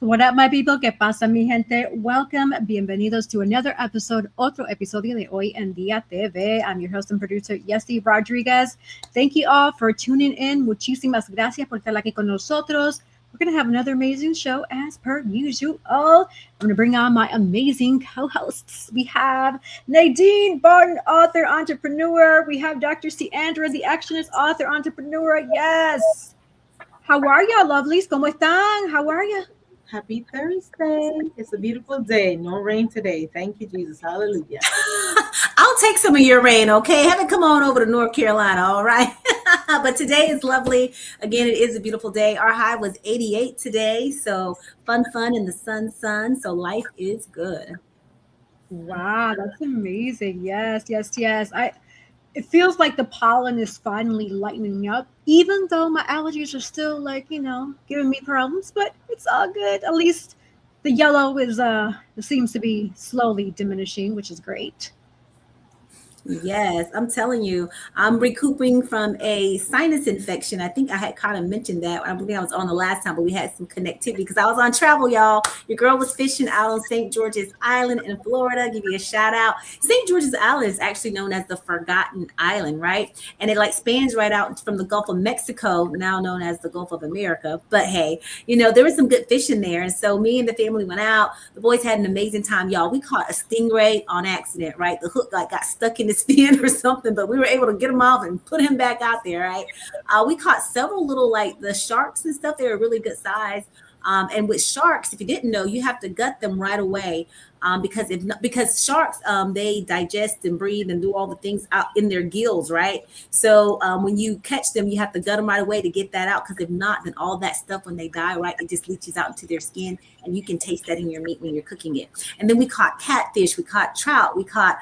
What up, my people? ¿Qué pasa, mi gente? Welcome. Bienvenidos to another episode, otro episodio de Hoy En Día TV. I'm your host and producer, Yesty Rodriguez. Thank you all for tuning in. Muchísimas gracias por estar aquí con nosotros. We're going to have another amazing show as per usual. I'm going to bring on my amazing co-hosts. We have Nadine Barton, author, entrepreneur. We have Dr. Ciandra, the actionist, author, entrepreneur. Yes. How are ya, lovelies? ¿Cómo están? How are ya? Happy Thursday. It's a beautiful day. No rain today. Thank you, Jesus. Hallelujah. I'll take some of your rain, okay? Have it come on over to North Carolina, all right? But today is lovely. Again, it is a beautiful day. Our high was 88 today. So fun in the sun. So life is good. Wow, that's amazing. Yes. It feels like the pollen is finally lightening up, even though my allergies are still giving me problems, but it's all good. At least the yellow seems to be slowly diminishing, which is great. Yes, I'm telling you, I'm recouping from a sinus infection. I think I had kind of mentioned that. I believe I was on the last time, but we had some connectivity because I was on travel, y'all. Your girl was fishing out on St. George's Island in Florida. Give you a shout out. St. George's Island is actually known as the Forgotten Island, right? And it spans right out from the Gulf of Mexico, now known as the Gulf of America. But hey, there was some good fishing there. And so me and the family went out. The boys had an amazing time, y'all. We caught a stingray on accident, right? The hook got stuck in the fin or something, but we were able to get him off and put him back out there, right? We caught several little, the sharks and stuff. They were really good size. And with sharks, if you didn't know, you have to gut them right away. Because sharks, they digest and breathe and do all the things out in their gills, right? So when you catch them, you have to gut them right away to get that out. Because if not, then all that stuff when they die, right, it just leaches out into their skin, and you can taste that in your meat when you're cooking it. And then we caught catfish, we caught trout, we caught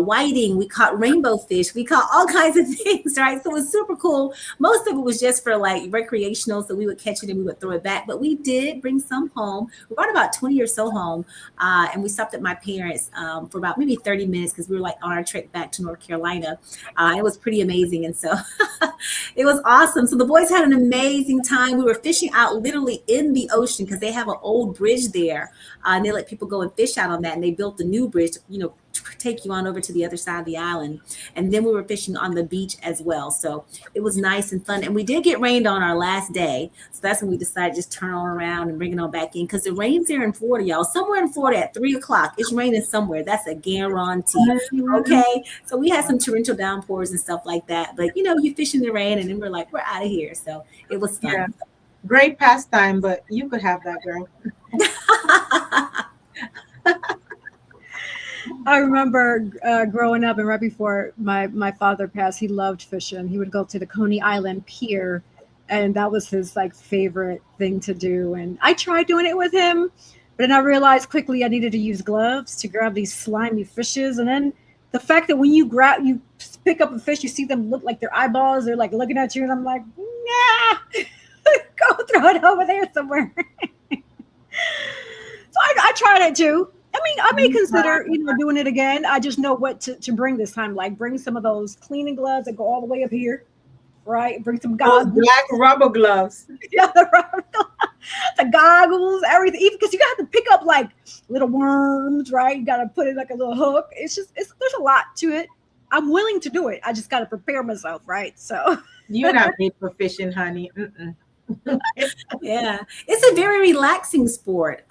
whiting, we caught rainbow fish, we caught all kinds of things, right? So it was super cool. Most of it was just for recreational, so we would catch it and we would throw it back. But we did bring some home. We brought about 20 or so home, and we stopped at my parents for about maybe 30 minutes because we were on our trip back to North Carolina. It was pretty amazing. And so it was awesome. So the boys had an amazing time. We were fishing out literally in the ocean because they have an old bridge there. And they let people go and fish out on that. And they built a new bridge, to take you on over to the other side of the island. And then we were fishing on the beach as well. So it was nice and fun. And we did get rained on our last day. So that's when we decided to just turn on around and bring it on back in. Because it rains here in Florida, y'all. Somewhere in Florida at 3:00, it's raining somewhere. That's a guarantee. Okay. So we had some torrential downpours and stuff like that. But, you fish in the rain and then we're like, we're out of here. So it was fun. Yeah. Great pastime, but you could have that, girl. I remember growing up, and right before my father passed, he loved fishing. He would go to the Coney Island pier, and that was his favorite thing to do. And I tried doing it with him, but then I realized quickly I needed to use gloves to grab these slimy fishes. And then the fact that when you pick up a fish, you see them look like their eyeballs, they're looking at you, and I'm like, nah, go throw it over there somewhere. So I tried it too. I may consider, doing it again. I just know what to bring this time. Bring some of those cleaning gloves that go all the way up here, right? Bring some goggles. Black rubber gloves. Yeah, the goggles, everything. Even because you got to pick up little worms, right? You got to put it a little hook. There's a lot to it. I'm willing to do it. I just got to prepare myself, right? So you're not made for fishing, honey. Mm-mm. Yeah, it's a very relaxing sport.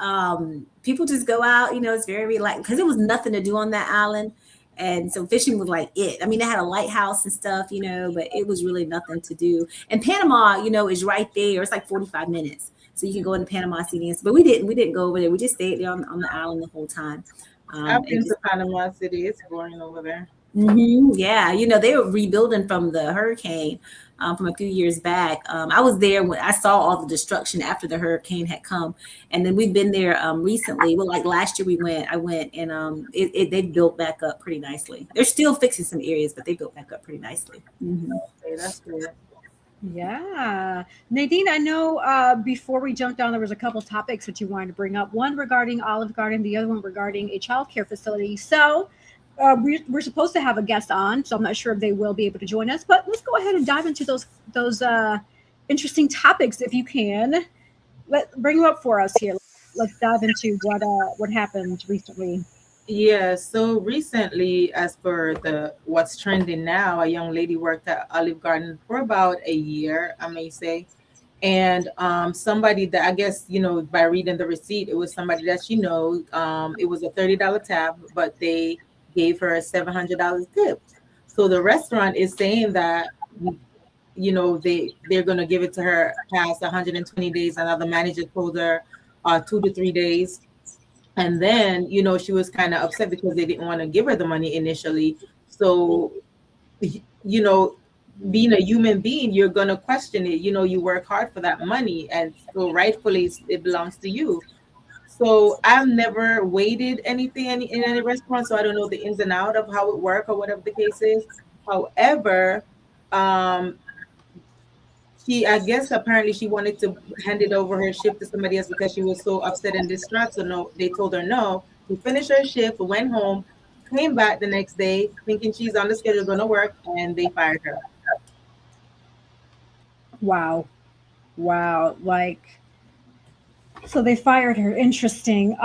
People just go out, it's very relaxing because there was nothing to do on that island. And so fishing was it. They had a lighthouse and stuff, but it was really nothing to do. And Panama, is right there. It's 45 minutes. So you can go into Panama City. But we didn't go over there. We just stayed there on the island the whole time. I've been to Panama City. It's boring over there. Mm-hmm. Yeah, they were rebuilding from the hurricane from a few years back. I was there when I saw all the destruction after the hurricane had come, and then we've been there recently. Well, last year I went, and they built back up pretty nicely. They're still fixing some areas, but they built back up pretty nicely. Mm-hmm. Okay, that's good. Yeah, Nadine, I know before we jumped on, there was a couple topics that you wanted to bring up. One regarding Olive Garden, the other one regarding a childcare facility. So we're supposed to have a guest on, so I'm not sure if they will be able to join us, but let's go ahead and dive into those interesting topics if you can. Bring them up for us here. let's dive into what happened recently. Yeah, so recently, as per the what's trending now, a young lady worked at Olive Garden for about a year, I may say. And somebody that I guess, by reading the receipt, it was somebody that it was a $30 tab, but they gave her a $700 tip. So the restaurant is saying that, they're going to give it to her past 120 days. Another manager told her 2 to 3 days. And then, she was kind of upset because they didn't want to give her the money initially. So, you know, being a human being, you're going to question it. You work hard for that money. And so rightfully, it belongs to you. So I've never waited anything in any restaurant. So I don't know the ins and out of how it works or whatever the case is. However, um, I guess apparently she wanted to hand it over her shift to somebody else because she was so upset and distraught. So no, they told her no. She finished her shift, went home, came back the next day thinking she's on the schedule going to work, and they fired her. Wow. Like, so they fired her. Interesting.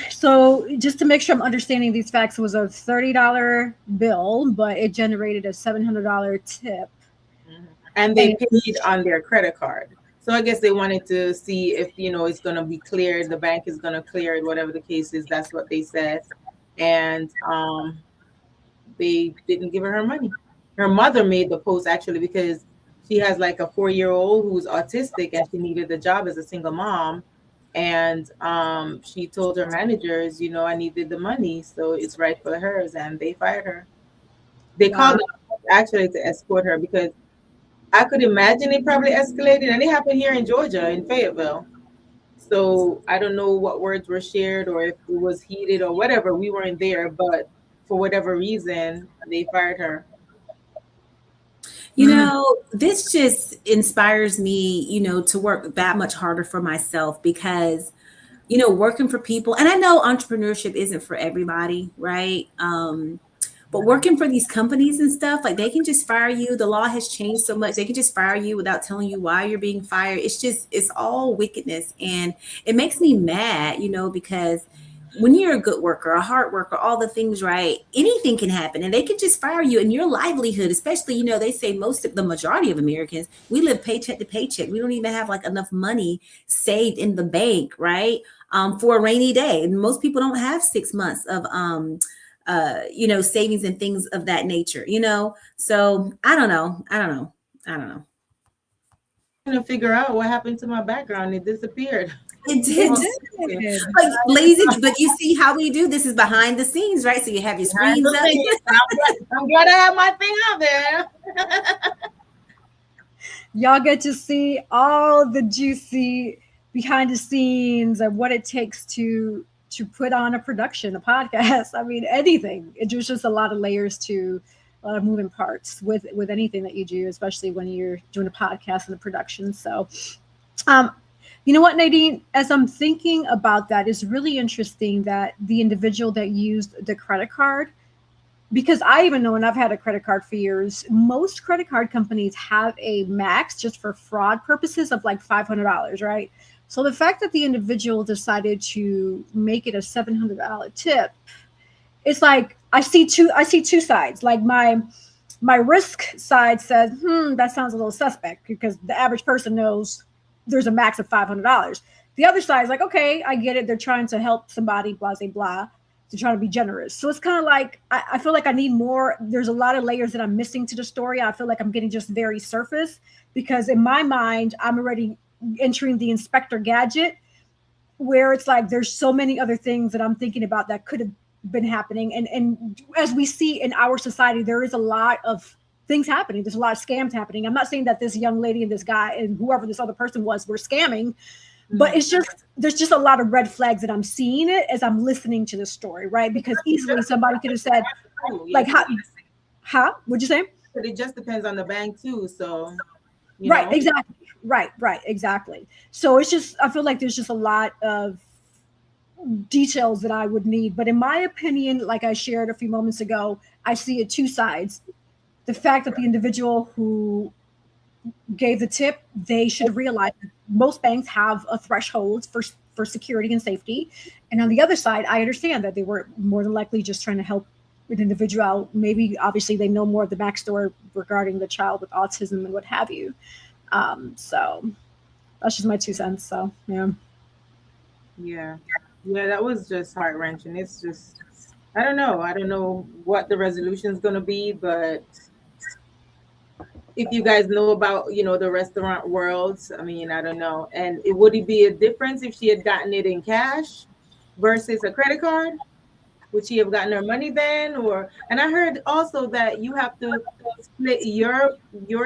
So just to make sure I'm understanding these facts, it was a $30 bill, but it generated a $700 tip. And they paid on their credit card. So I guess they wanted to see if, it's going to be cleared. The bank is going to clear it, whatever the case is. That's what they said. And they didn't give her money. Her mother made the post actually because she has like a 4-year-old who's autistic and she needed a job as a single mom. And she told her managers, I needed the money. So it's rightfully hers. And they fired her. They called her actually to escort her because I could imagine it probably escalated, and it happened here in Georgia, in Fayetteville. So I don't know what words were shared or if it was heated or whatever. We weren't there, but for whatever reason, they fired her. This just inspires me, to work that much harder for myself because, working for people, and I know entrepreneurship isn't for everybody, right? But working for these companies and stuff, like they can just fire you. The law has changed so much. They can just fire you without telling you why you're being fired. It's all wickedness. And it makes me mad, because when you're a good worker, a hard worker, all the things, right, anything can happen and they can just fire you and your livelihood, especially, they say the majority of Americans, we live paycheck to paycheck. We don't even have like enough money saved in the bank, right, for a rainy day. And most people don't have 6 months of, savings and things of that nature, So I don't know. Trying to figure out what happened to my background. It disappeared. It did. But you see how we do this is behind the scenes, right? So you have your screens up. I'm glad I have my thing out there. Y'all get to see all the juicy behind the scenes and what it takes to put on a production, a podcast. I mean, anything. There's just a lot of layers to a lot of moving parts with anything that you do, especially when you're doing a podcast and a production. So, you know what, Nadine, as I'm thinking about that, it's really interesting that the individual that used the credit card, because I even know, and I've had a credit card for years, most credit card companies have a max just for fraud purposes of like $500, right? So the fact that the individual decided to make it a $700 tip, it's like I see two sides. Like my risk side says, that sounds a little suspect because the average person knows there's a max of $500. The other side is like, okay, I get it. They're trying to help somebody, blah, blah, blah. They're trying to be generous. So it's kind of like, I feel like I need more. There's a lot of layers that I'm missing to the story. I feel like I'm getting just very surface because in my mind, I'm already entering the Inspector Gadget where it's like, there's so many other things that I'm thinking about that could have been happening. And as we see in our society, there is a lot of things happening. There's a lot of scams happening. I'm not saying that this young lady and this guy and whoever this other person was were scamming, but it's just, there's just a lot of red flags that I'm seeing it as I'm listening to the story, right? Because easily somebody could have said, like, how? What'd you say? But it just depends on the bank too. So, right, exactly. Right, exactly. So it's just, I feel like there's just a lot of details that I would need. But in my opinion, like I shared a few moments ago, I see it two sides. The fact that the individual who gave the tip, they should realize that most banks have a threshold for security and safety. And on the other side, I understand that they were more than likely just trying to help an individual out. Maybe obviously they know more of the backstory regarding the child with autism and what have you. So that's just my 2 cents. So Yeah, that was just heart-wrenching. It's just, I don't know what the resolution is going to be, but if you guys know about, the restaurant world, I mean, I don't know. And would it be a difference if she had gotten it in cash versus a credit card? Would she have gotten her money then? And I heard also that you have to split your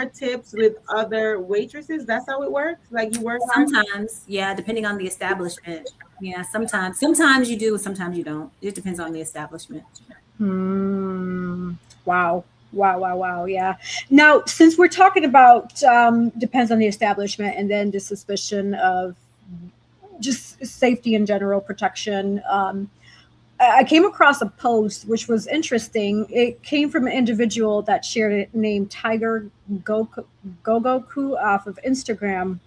tips with other waitresses. That's how it works? Like you work sometimes, yeah, depending on the establishment. Yeah, sometimes you do, sometimes you don't. It depends on the establishment. Wow. Yeah. Now, since we're talking about depends on the establishment and then the suspicion of just safety in general, protection, I came across a post which was interesting. It came from an individual that shared it named Tiger Gogoku off of Instagram.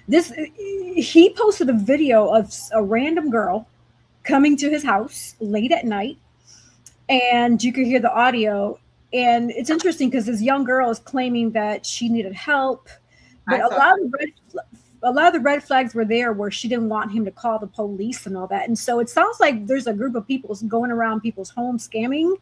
He posted a video of a random girl coming to his house late at night, and you could hear the audio. And it's interesting because this young girl is claiming that she needed help, but a lot of the red flags were there where she didn't want him to call the police and all that. And so it sounds like there's a group of people going around people's homes scamming.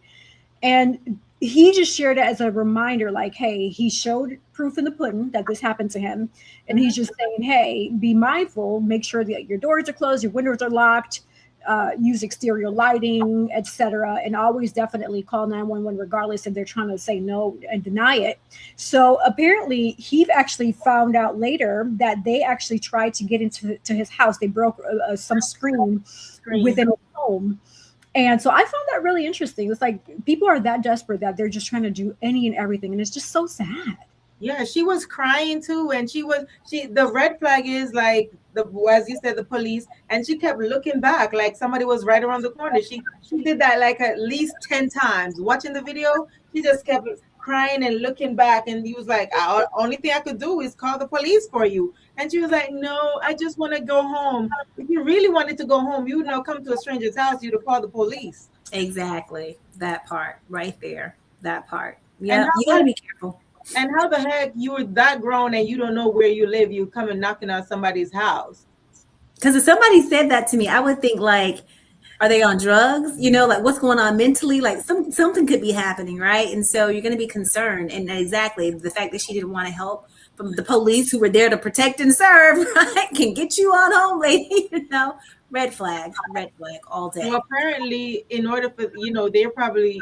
And he just shared it as a reminder, like, hey, he showed proof in the pudding that this happened to him. And he's just saying, hey, be mindful, make sure that your doors are closed, your windows are locked, use exterior lighting, etc., and always definitely call 911 regardless if they're trying to say no and deny it. So apparently he actually found out later that they actually tried to get into his house. They broke some screen within his home. And so I found that really interesting. It's like people are that desperate that they're just trying to do any and everything, and it's just so sad. Yeah, she was crying too, and the red flag is like as you said, the police, and she kept looking back like somebody was right around the corner. She did that like at least 10 times. Watching the video, she just kept crying and looking back, and he was like, only thing I could do is call the police for you. And she was like, no, I just want to go home. If you really wanted to go home, you would not come to a stranger's house, you'd have called the police. Exactly, that part right there, that part. Yeah, you gotta be careful. And how the heck you were that grown and you don't know where you live, you come and knocking on somebody's house? Because if somebody said that to me, I would think like, are they on drugs? Like what's going on mentally? Like something could be happening, right? And so you're going to be concerned. And exactly the fact that she didn't want to help from the police who were there to protect and serve, right, can get you on home, lady. Red flag all day. Well, apparently, in order for they probably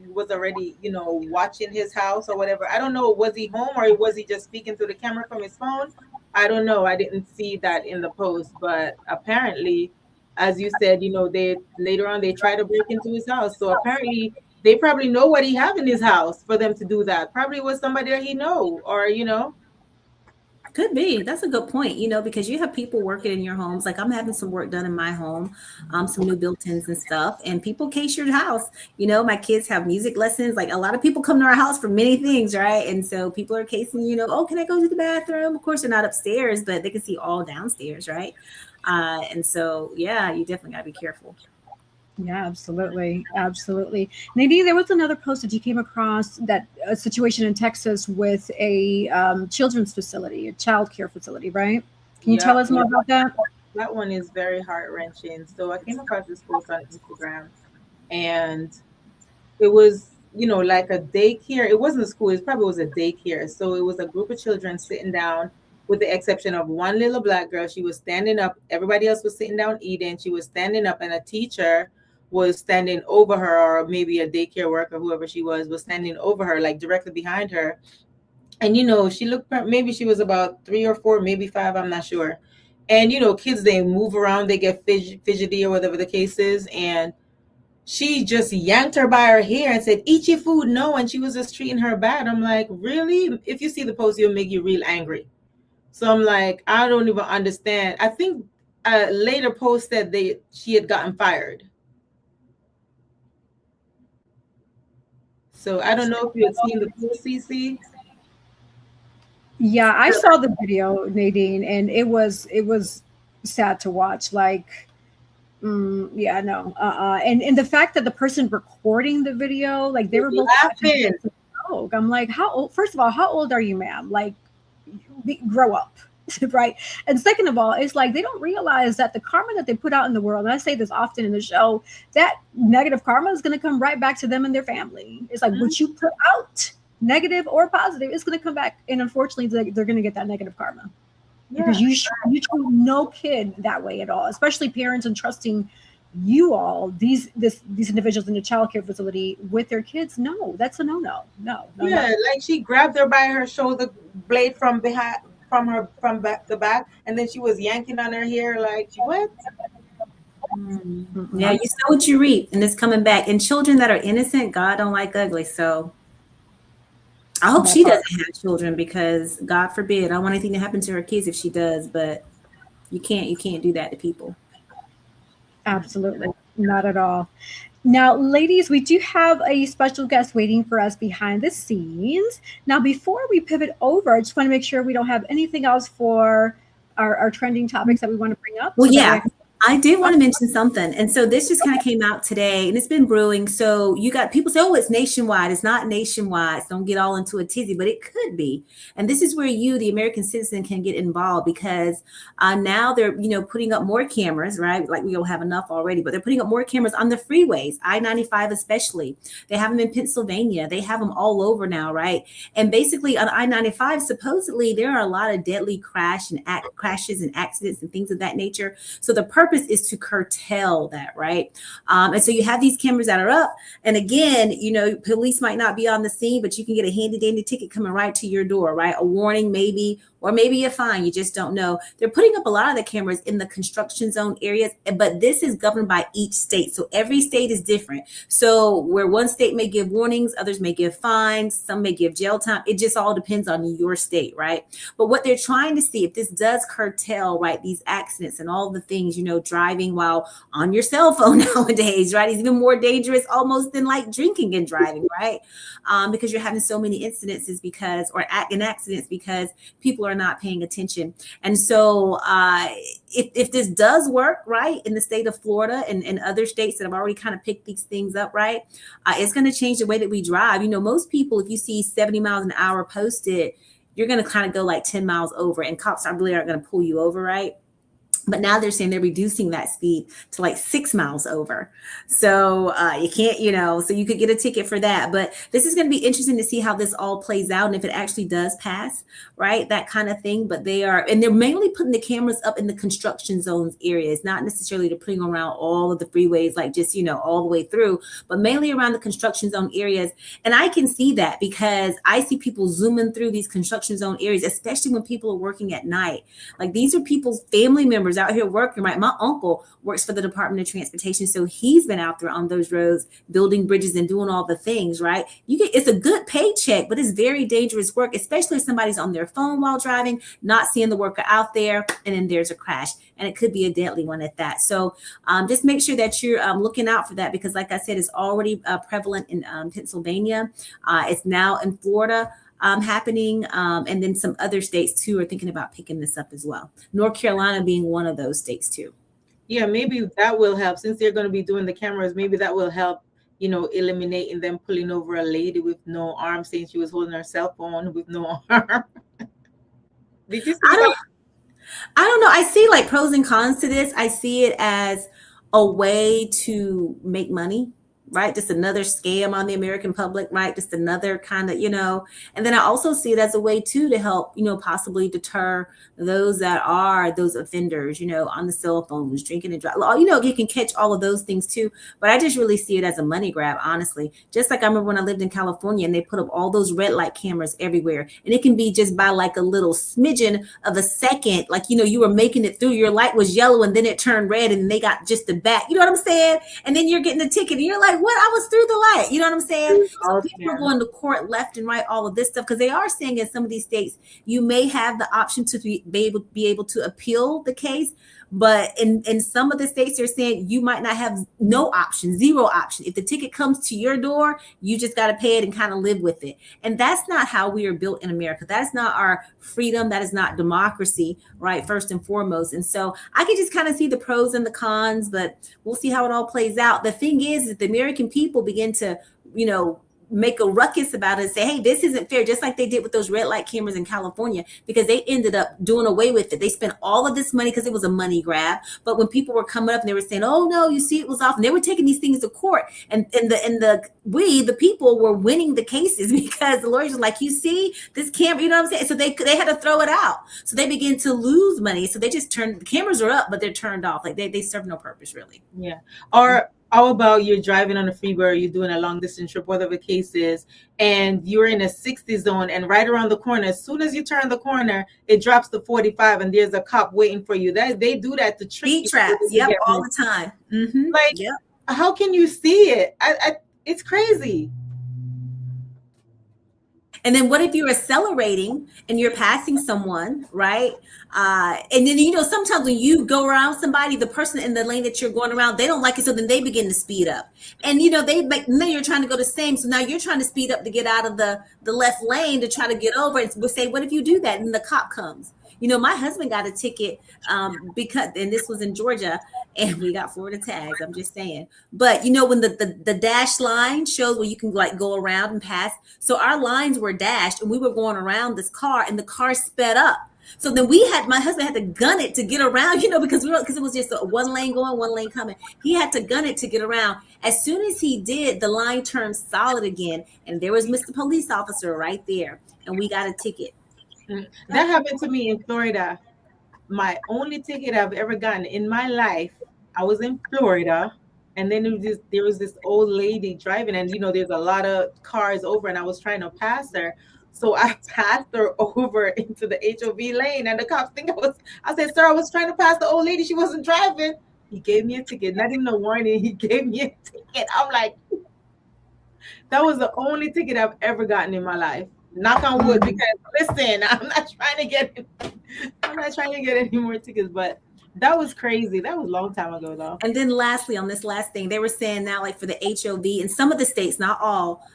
was already watching his house or whatever. I don't know. Was he home or was he just speaking to the camera from his phone? I don't know. I didn't see that in the post, but apparently, as you said, they later on they try to break into his house. So apparently, they probably know what he have in his house for them to do that. Probably was somebody that he know or Could be. That's a good point, because you have people working in your homes. Like I'm having some work done in my home, some new built-ins and stuff, and people case your house. My kids have music lessons. Like a lot of people come to our house for many things, right? And so people are casing, oh, can I go to the bathroom? Of course, they're not upstairs, but they can see all downstairs, right? And so, yeah, you definitely got to be careful. Yeah, absolutely. Nadine, there was another post that you came across, that a situation in Texas with a children's facility, a child care facility, right? Can you tell us more about that? That one is very heart-wrenching. So I came across this post on Instagram, and it was, like a daycare. It wasn't a school. It probably was a daycare. So it was a group of children sitting down, with the exception of one little black girl. She was standing up. Everybody else was sitting down eating. She was standing up, and a teacher was standing over her, or maybe a daycare worker, whoever she was standing over her, like directly behind her. And, she looked, maybe she was about 3 or 4, maybe 5, I'm not sure. And, kids, they move around, they get fidgety or whatever the case is. And she just yanked her by her hair and said, eat your food, no. And she was just treating her bad. I'm like, really? If you see the post, it'll make you real angry. So I'm like, I don't even understand. I think a later post said she had gotten fired. So I don't know if you had seen the post, CC. Yeah, I saw the video, Nadine, and it was sad to watch. Like, yeah, no, and the fact that the person recording the video, like they were both laughing. I'm like, how old? First of all, how old are you, ma'am? Like, grow up. Right. And second of all, it's like they don't realize that the karma that they put out in the world, and I say this often in the show, that negative karma is going to come right back to them and their family. It's like what you put out, negative or positive, it's going to come back. And unfortunately, they're going to get that negative karma. Yeah. Because you treat no kid that way at all, especially parents entrusting you all, these individuals in the child care facility with their kids. No, that's a no. Yeah, like she grabbed her by her shoulder blade from behind, from back to back, and then she was yanking on her hair like, what? Yeah, you sow what you reap, and it's coming back. And children that are innocent, God don't like ugly. So I hope she doesn't have children, because God forbid, I don't want anything to happen to her kids if she does, but you can't do that to people. Absolutely not at all. Now, ladies, we do have a special guest waiting for us behind the scenes. Now, before we pivot over, I just want to make sure we don't have anything else for our trending topics that we want to bring up. Well, yeah, I did want to mention something. And so this just kind of came out today, and it's been brewing. So you got people say, oh, it's nationwide. It's not nationwide. So don't get all into a tizzy, but it could be. And this is where you, the American citizen, can get involved, because now they're, putting up more cameras, right? Like we don't have enough already, but they're putting up more cameras on the freeways, I-95 especially. They have them in Pennsylvania. They have them all over now, right? And basically on I-95, supposedly there are a lot of deadly crashes and accidents and things of that nature. So the purpose is to curtail that, right? And so you have these cameras that are up, and again, police might not be on the scene, but you can get a handy dandy ticket coming right to your door, right? A warning maybe, or maybe a fine, you just don't know. They're putting up a lot of the cameras in the construction zone areas, but this is governed by each state. So every state is different. So where one state may give warnings, others may give fines, some may give jail time. It just all depends on your state, right? But what they're trying to see, if this does curtail, right, these accidents and all the things, driving while on your cell phone nowadays, right? It's even more dangerous almost than like drinking and driving, right? Because you're having so many incidences and accidents because people are not paying attention. And so if this does work, right, in the state of Florida and other states that have already kind of picked these things up, right, it's going to change the way that we drive. Most people, if you see 70 miles an hour posted, you're going to kind of go like 10 miles over, and cops really aren't going to pull you over, right? But now they're saying they're reducing that speed to like 6 miles over. So you can't, so you could get a ticket for that. But this is going to be interesting to see how this all plays out and if it actually does pass, right? That kind of thing. But they're mainly putting the cameras up in the construction zones areas, not necessarily to putting around all of the freeways, like just, all the way through, but mainly around the construction zone areas. And I can see that because I see people zooming through these construction zone areas, especially when people are working at night. Like these are people's family members out here working, right? My uncle works for the Department of Transportation, so he's been out there on those roads building bridges and doing all the things, right? It's a good paycheck, but it's very dangerous work, especially if somebody's on their phone while driving, not seeing the worker out there, and then there's a crash, and it could be a deadly one at that. So just make sure that you're looking out for that, because like I said, it's already prevalent in Pennsylvania. It's now in Florida. Happening, and then some other states too are thinking about picking this up as well. North Carolina being one of those states too. Yeah, maybe that will help, since they're going to be doing the cameras. Maybe that will help, eliminating them pulling over a lady with no arm, saying she was holding her cell phone with no arm. Did you see that? I don't know. I see like pros and cons to this. I see it as a way to make money, right? Just another scam on the American public, right? Just another kind of, and then I also see it as a way too to help, possibly deter those that are those offenders, on the cell phones, drinking and driving. You can catch all of those things too, but I just really see it as a money grab, honestly. Just like I remember when I lived in California and they put up all those red light cameras everywhere, and it can be just by like a little smidgen of a second, like, you were making it through, your light was yellow and then it turned red and they got just the back, you know what I'm saying? And then you're getting the ticket and you're like, what? I was through the light. You know what I'm saying? So people are going to court left and right, all of this stuff, because they are saying in some of these states, you may have the option to be able to appeal the case. But in some of the states, they're saying you might not have no option, zero option. If the ticket comes to your door, you just got to pay it and kind of live with it. And that's not how we are built in America. That's not our freedom. That is not democracy, right? First and foremost. And so I can just kind of see the pros and the cons, but we'll see how it all plays out. The thing is that the American people begin to, make a ruckus about it and say, hey, this isn't fair, just like they did with those red light cameras in California, because they ended up doing away with it. They spent all of this money because it was a money grab. But when people were coming up and they were saying, oh no, you see, it was off, and they were taking these things to court, and the people were winning the cases because the lawyers were like, you see this camera, you know what I'm saying? So they had to throw it out. So they began to lose money. So they just the cameras are up, but they're turned off. Like they serve no purpose really. Yeah. Or how about you're driving on a freeway, or you're doing a long distance trip, whatever the case is, and you're in a 60 zone, and right around the corner, as soon as you turn the corner, it drops to 45 and there's a cop waiting for you. They do that to trick Speed traps, yep, all the time. Mm-hmm. Like, yep. How can you see it? It's crazy. And then what if you're accelerating and you're passing someone, right? And then, sometimes when you go around somebody, the person in the lane that you're going around, they don't like it. So then they begin to speed up. And, then you're trying to go the same. So now you're trying to speed up to get out of the left lane to try to get over. And we'll say, what if you do that? And the cop comes. My husband got a ticket because, and this was in Georgia, and we got Florida tags. I'm just saying. But when the dash line shows where you can like go around and pass. So our lines were dashed, and we were going around this car, and the car sped up. So then my husband had to gun it to get around, because it was just one lane going, one lane coming. He had to gun it to get around. As soon as he did, the line turned solid again, and there was Mr. Police Officer right there, and we got a ticket. That happened to me in Florida. My only ticket I've ever gotten in my life, I was in Florida, and then there was this old lady driving, and there's a lot of cars over, and I was trying to pass her. So I passed her over into the HOV lane, and the cops think I said, sir, I was trying to pass the old lady. She wasn't driving. He gave me a ticket, not even a warning. He gave me a ticket. I'm like, that was the only ticket I've ever gotten in my life. Knock on wood, because listen, I'm not trying to get any more tickets, but that was crazy. That was a long time ago, though. And then lastly, on this last thing, they were saying now, like for the HOV in some of the states, not all,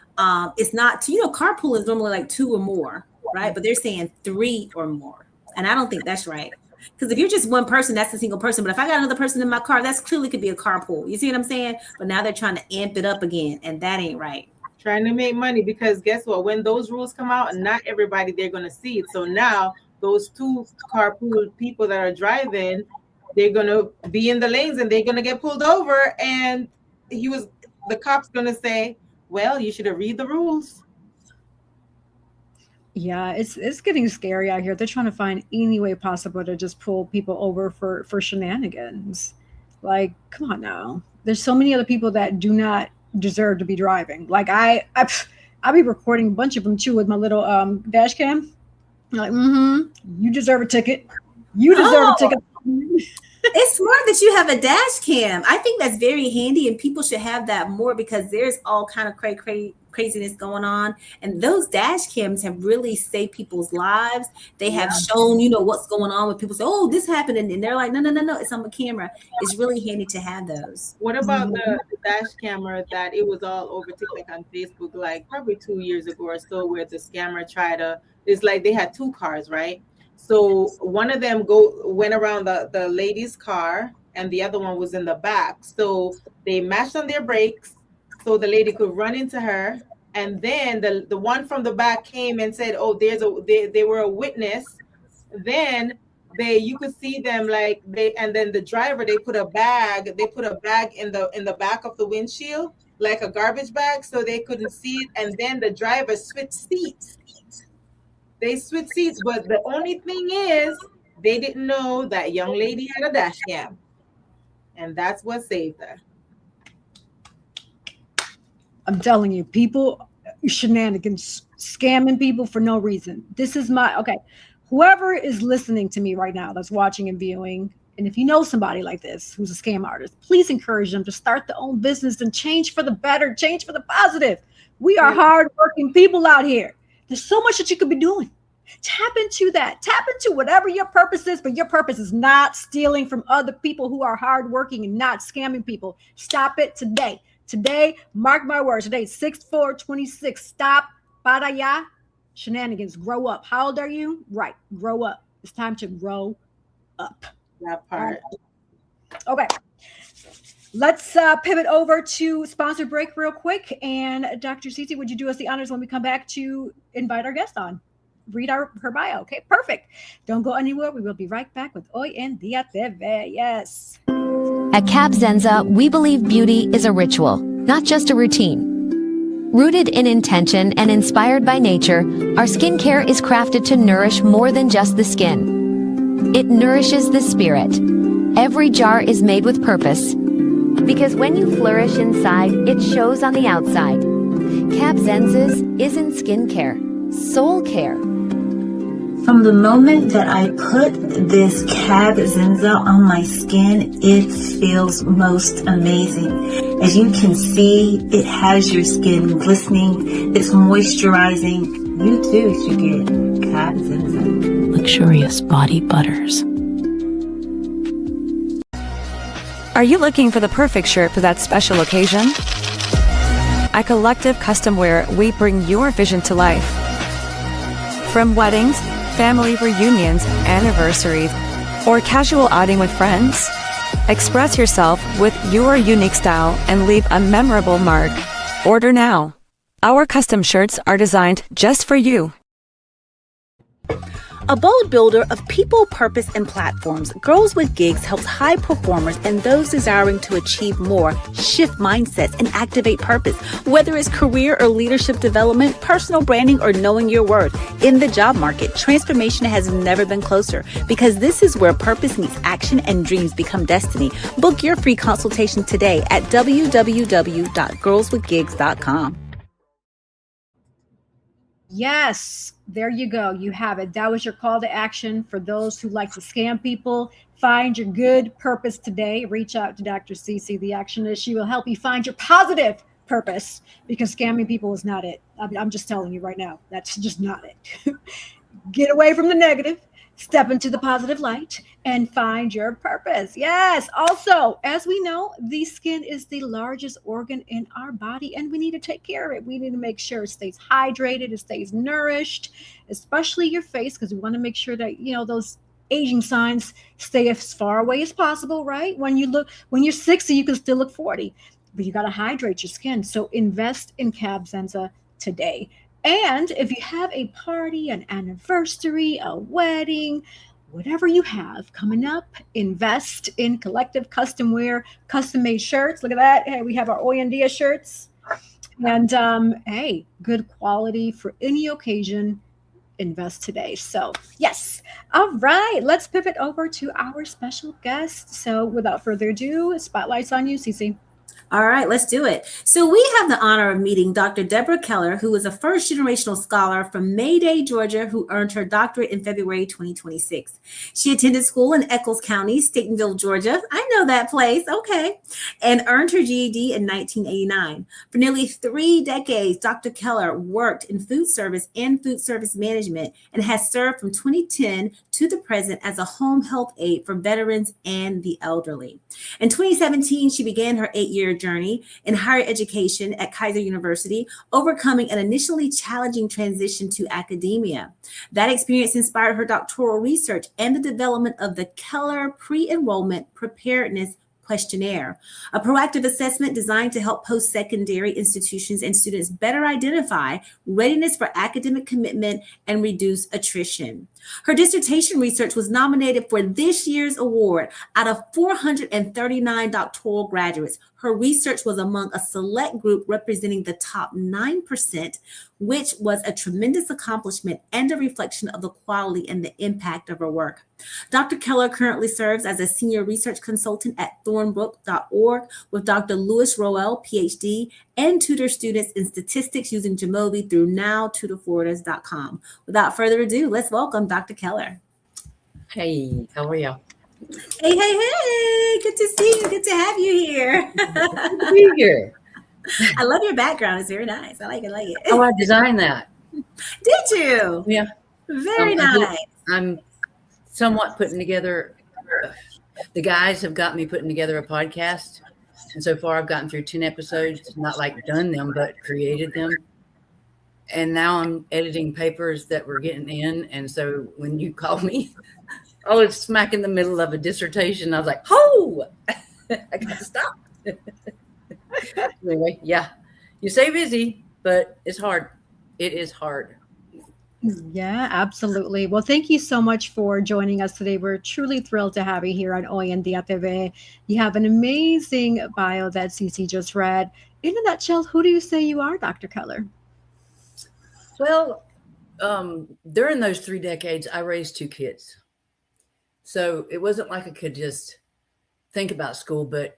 it's not, carpool is normally like 2 or more, right? But they're saying 3 or more. And I don't think that's right. Because if you're just one person, that's a single person. But if I got another person in my car, that's clearly could be a carpool. You see what I'm saying? But now they're trying to amp it up again, and that ain't right. Trying to make money, because guess what? When those rules come out, not everybody, they're going to see it. So now those 2 carpool people that are driving, they're going to be in the lanes, and they're going to get pulled over. And the cop's going to say, well, you should have read the rules. Yeah, it's getting scary out here. They're trying to find any way possible to just pull people over for shenanigans. Like, come on now. There's so many other people that do not deserve to be driving. Like I'll be recording a bunch of them too with my little dash cam. Like, you deserve a ticket. You deserve a ticket. It's smart that you have a dash cam. I think that's very handy, and people should have that more, because there's all kind of craziness going on, and those dash cams have really saved people's lives. They have shown, what's going on with people. Say, oh, this happened, and they're like, no, it's on the camera. It's really handy to have those. What about the dash camera that it was all over TikTok on Facebook, like probably 2 years ago or so, where the scammer it's like they had 2 cars, right? So one of them went around the lady's car, and the other one was in the back. So they mashed on their brakes so the lady could run into her. And then the one from the back came and said, oh, they were a witness. Then you could see them and then the driver, they put a bag in the back of the windshield, like a garbage bag, so they couldn't see it. And then the driver switched seats. They switched seats, but the only thing is they didn't know that young lady had a dash cam, and that's what saved her. I'm telling you, people, shenanigans, scamming people for no reason. This is whoever is listening to me right now that's watching and viewing, and if you know somebody like this who's a scam artist, please encourage them to start their own business and change for the better, change for the positive. We are hardworking people out here. There's so much that you could be doing. Tap into that. Tap into whatever your purpose is, but your purpose is not stealing from other people who are hardworking and not scamming people. Stop it today. Today, mark my words. Today, 6/4/26. Stop. Para allá. Shenanigans. Grow up. How old are you? Right. Grow up. It's time to grow up. That part. Okay. Let's pivot over to sponsor break real quick. And Dr. Cece, would you do us the honors when we come back to invite our guest on? Read her bio. Okay, perfect. Don't go anywhere. We will be right back with Hoy En Día TV. Yes. At Zenza, we believe beauty is a ritual, not just a routine. Rooted in intention and inspired by nature, our skincare is crafted to nourish more than just the skin. It nourishes the spirit. Every jar is made with purpose. Because when you flourish inside, it shows on the outside. Zenza's isn't skincare, soul care. From the moment that I put this Zenza on my skin, it feels most amazing. As you can see, it has your skin glistening, it's moisturizing. You too should get Zenza. Luxurious body butters. Are you looking for the perfect shirt for that special occasion? At Collective Custom Wear, we bring your vision to life. From weddings, family reunions, anniversaries, or casual outing with friends, express yourself with your unique style and leave a memorable mark. Order now. Our custom shirts are designed just for you. A bold builder of people, purpose, and platforms, Girls with Gigs helps high performers and those desiring to achieve more shift mindsets and activate purpose. Whether it's career or leadership development, personal branding, or knowing your worth. In the job market, transformation has never been closer because this is where purpose meets action and dreams become destiny. Book your free consultation today at www.girlswithgigs.com. Yes, there you go. You have it. That was your call to action for those who like to scam people. Find your good purpose today. Reach out to Dr. Cece. The action is she will help you find your positive purpose because scamming people is not it. I'm just telling you right now. That's just not it. Get away from the negative. Step into the positive light and find your purpose. Yes. Also, as we know, the skin is the largest organ in our body and we need to take care of it. We need to make sure it stays hydrated, it stays nourished, especially your face, because we want to make sure that, those aging signs stay as far away as possible, right? When you're 60, you can still look 40, but you got to hydrate your skin. So invest in Zenza today. And if you have a party, an anniversary, a wedding, whatever you have coming up, invest in Collective Custom Wear, custom-made shirts. Look at that. Hey, we have our Hoy En Día shirts. And, hey, good quality for any occasion. Invest today. So, yes. All right. Let's pivot over to our special guest. So, without further ado, spotlight's on you, Cece. All right, let's do it. So we have the honor of meeting Dr. Debora Keller, who is a first-generational scholar from Mayday, Georgia, who earned her doctorate in February 2026. She attended school in Eccles County, Statenville, Georgia. I know that place. Okay. And earned her GED in 1989. For nearly 3 decades, Dr. Keller worked in food service and food service management and has served from 2010 to the present as a home health aide for veterans and the elderly. In 2017, she began her 8-year journey in higher education at Keiser University, overcoming an initially challenging transition to academia. That experience inspired her doctoral research and the development of the Keller Pre-Enrollment Preparedness Questionnaire, a proactive assessment designed to help post-secondary institutions and students better identify readiness for academic commitment and reduce attrition. Her dissertation research was nominated for this year's award. Out of 439 doctoral graduates, her research was among a select group representing the top 9%, which was a tremendous accomplishment and a reflection of the quality and the impact of her work. Dr. Keller currently serves as a senior research consultant at thornbrook.org with Dr. Lewis Roel, PhD, and tutor students in statistics using Jamovi through nowtutorfloridas.com. Without further ado, let's welcome Dr. Keller. Hey, how are you? Hey, good to see you. Good to have you here. Good to be here. I love your background. It's very nice. I like it. Oh, I designed that. Did you? Yeah. Very nice. I'm somewhat putting together. The guys have got me putting together a podcast, and so far I've gotten through 10 episodes. Not like done them, but created them. And now I'm editing papers that we're getting in. And so when you call me, I was smack in the middle of a dissertation. I was like, "Oh, I got to stop." Anyway, yeah, you stay busy, but it's hard. It is hard. Yeah, absolutely. Well, thank you so much for joining us today. We're truly thrilled to have you here on Hoy En Día TV. You have an amazing bio that Cece just read. In a nutshell, who do you say you are, Dr. Keller? Well, during those 3 decades, I raised 2 kids. So it wasn't like I could just think about school, but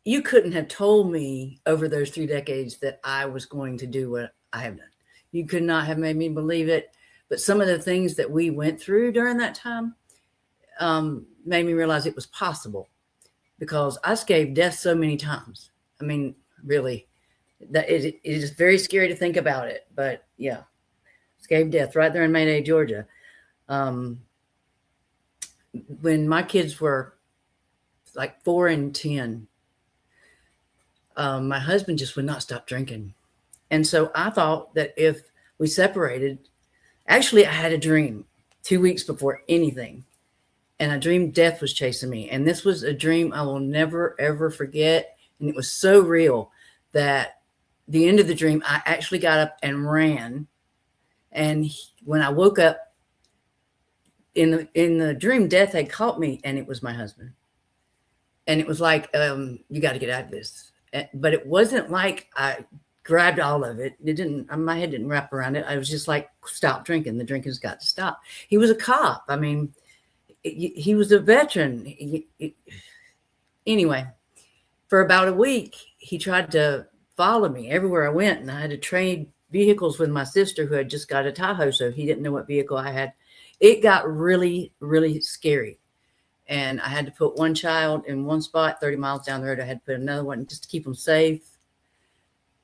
you couldn't have told me over those 3 decades that I was going to do what I have done. You could not have made me believe it. But some of the things that we went through during that time made me realize it was possible, because I escaped death so many times. I mean, really, that it is very scary to think about it. But yeah, escaped death right there in Mayday, Georgia. When my kids were like 4 and 10, my husband just would not stop drinking. And so I thought that if we separated, actually, I had a dream 2 weeks before anything, and I dreamed death was chasing me. And this was a dream I will never, ever forget. And it was so real that the end of the dream, I actually got up and ran. And when I woke up in the dream, death had caught me, and it was my husband. And it was like, you got to get out of this. But it wasn't like I grabbed all of it. It didn't, my head didn't wrap around it. I was just like, stop drinking. The drinking's got to stop. He was a cop. I mean, he was a veteran. Anyway, for about a week, he tried to follow me everywhere I went. And I had to trade vehicles with my sister, who had just got a Tahoe. So he didn't know what vehicle I had. It got really, really scary. And I had to put one child in one spot, 30 miles down the road. I had to put another one just to keep them safe.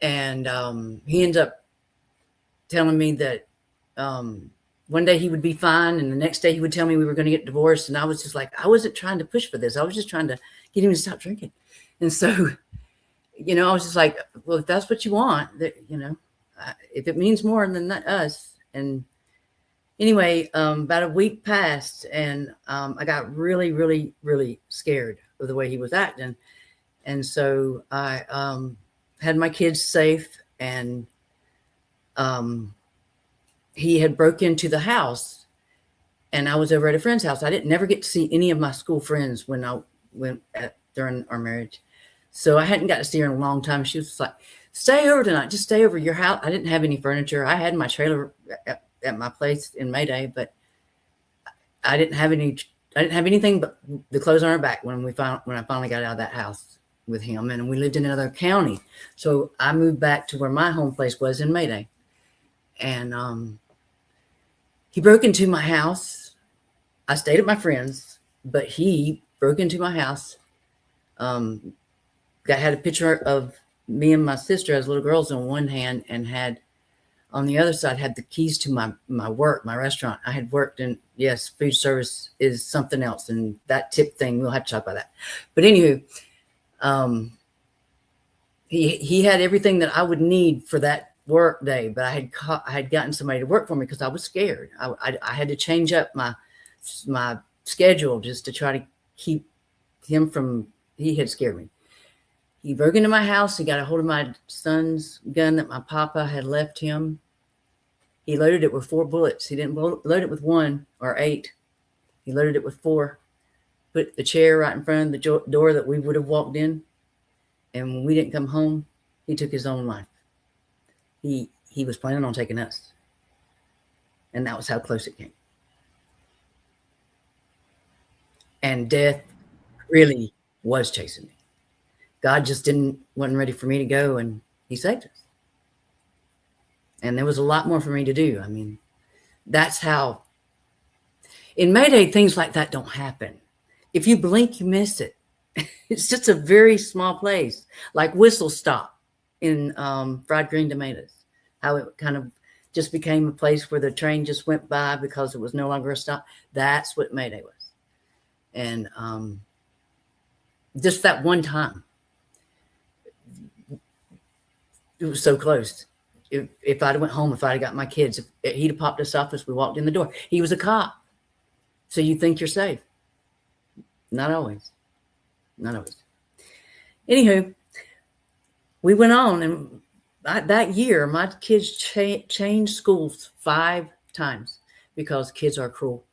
And he ends up telling me that one day he would be fine, and the next day he would tell me we were going to get divorced. And I was just like, I wasn't trying to push for this. I was just trying to get him to stop drinking. And so, I was just like, well, if that's what you want, that, if it means more than us. And anyway, about a week passed, and I got really, really, really scared of the way he was acting. And so I had my kids safe, and he had broke into the house, and I was over at a friend's house. I didn't never get to see any of my school friends during our marriage. So I hadn't got to see her in a long time. She was just like, stay over tonight. Just stay over your house. I didn't have any furniture. I had my trailer at my place in Mayday, but I didn't have anything but the clothes on our back when I finally got out of that house with him. And we lived in another county. So I moved back to where my home place was in Mayday. And he broke into my house. I stayed at my friend's, but he broke into my house. Had a picture of me and my sister as little girls on one hand, and had on the other side had the keys to my work, my restaurant. I had worked in, yes, food service is something else. And that tip thing, we'll have to talk about that. But anywho, he had everything that I would need for that work day, but I had gotten somebody to work for me because I was scared. I had to change up my schedule just to try to keep him from, he had scared me. He broke into my house. He got a hold of my son's gun that my papa had left him. He loaded it with 4 bullets. He didn't load it with 1 or 8. He loaded it with 4. Put the chair right in front of the door that we would have walked in. And when we didn't come home, he took his own life. He was planning on taking us. And that was how close it came. And death really was chasing me. God just wasn't ready for me to go, and he saved us. And there was a lot more for me to do. I mean, that's how, in Mayday, things like that don't happen. If you blink, you miss it. It's just a very small place, like Whistle Stop in Fried Green Tomatoes, how it kind of just became a place where the train just went by because it was no longer a stop. That's what Mayday was. And just that one time, it was so close. If I'd went home, if I'd got my kids, if he'd have popped us off as we walked in the door. He was a cop. So you think you're safe. Not always. Not always. Anywho, we went on, and that year, my kids changed schools 5 times because kids are cruel.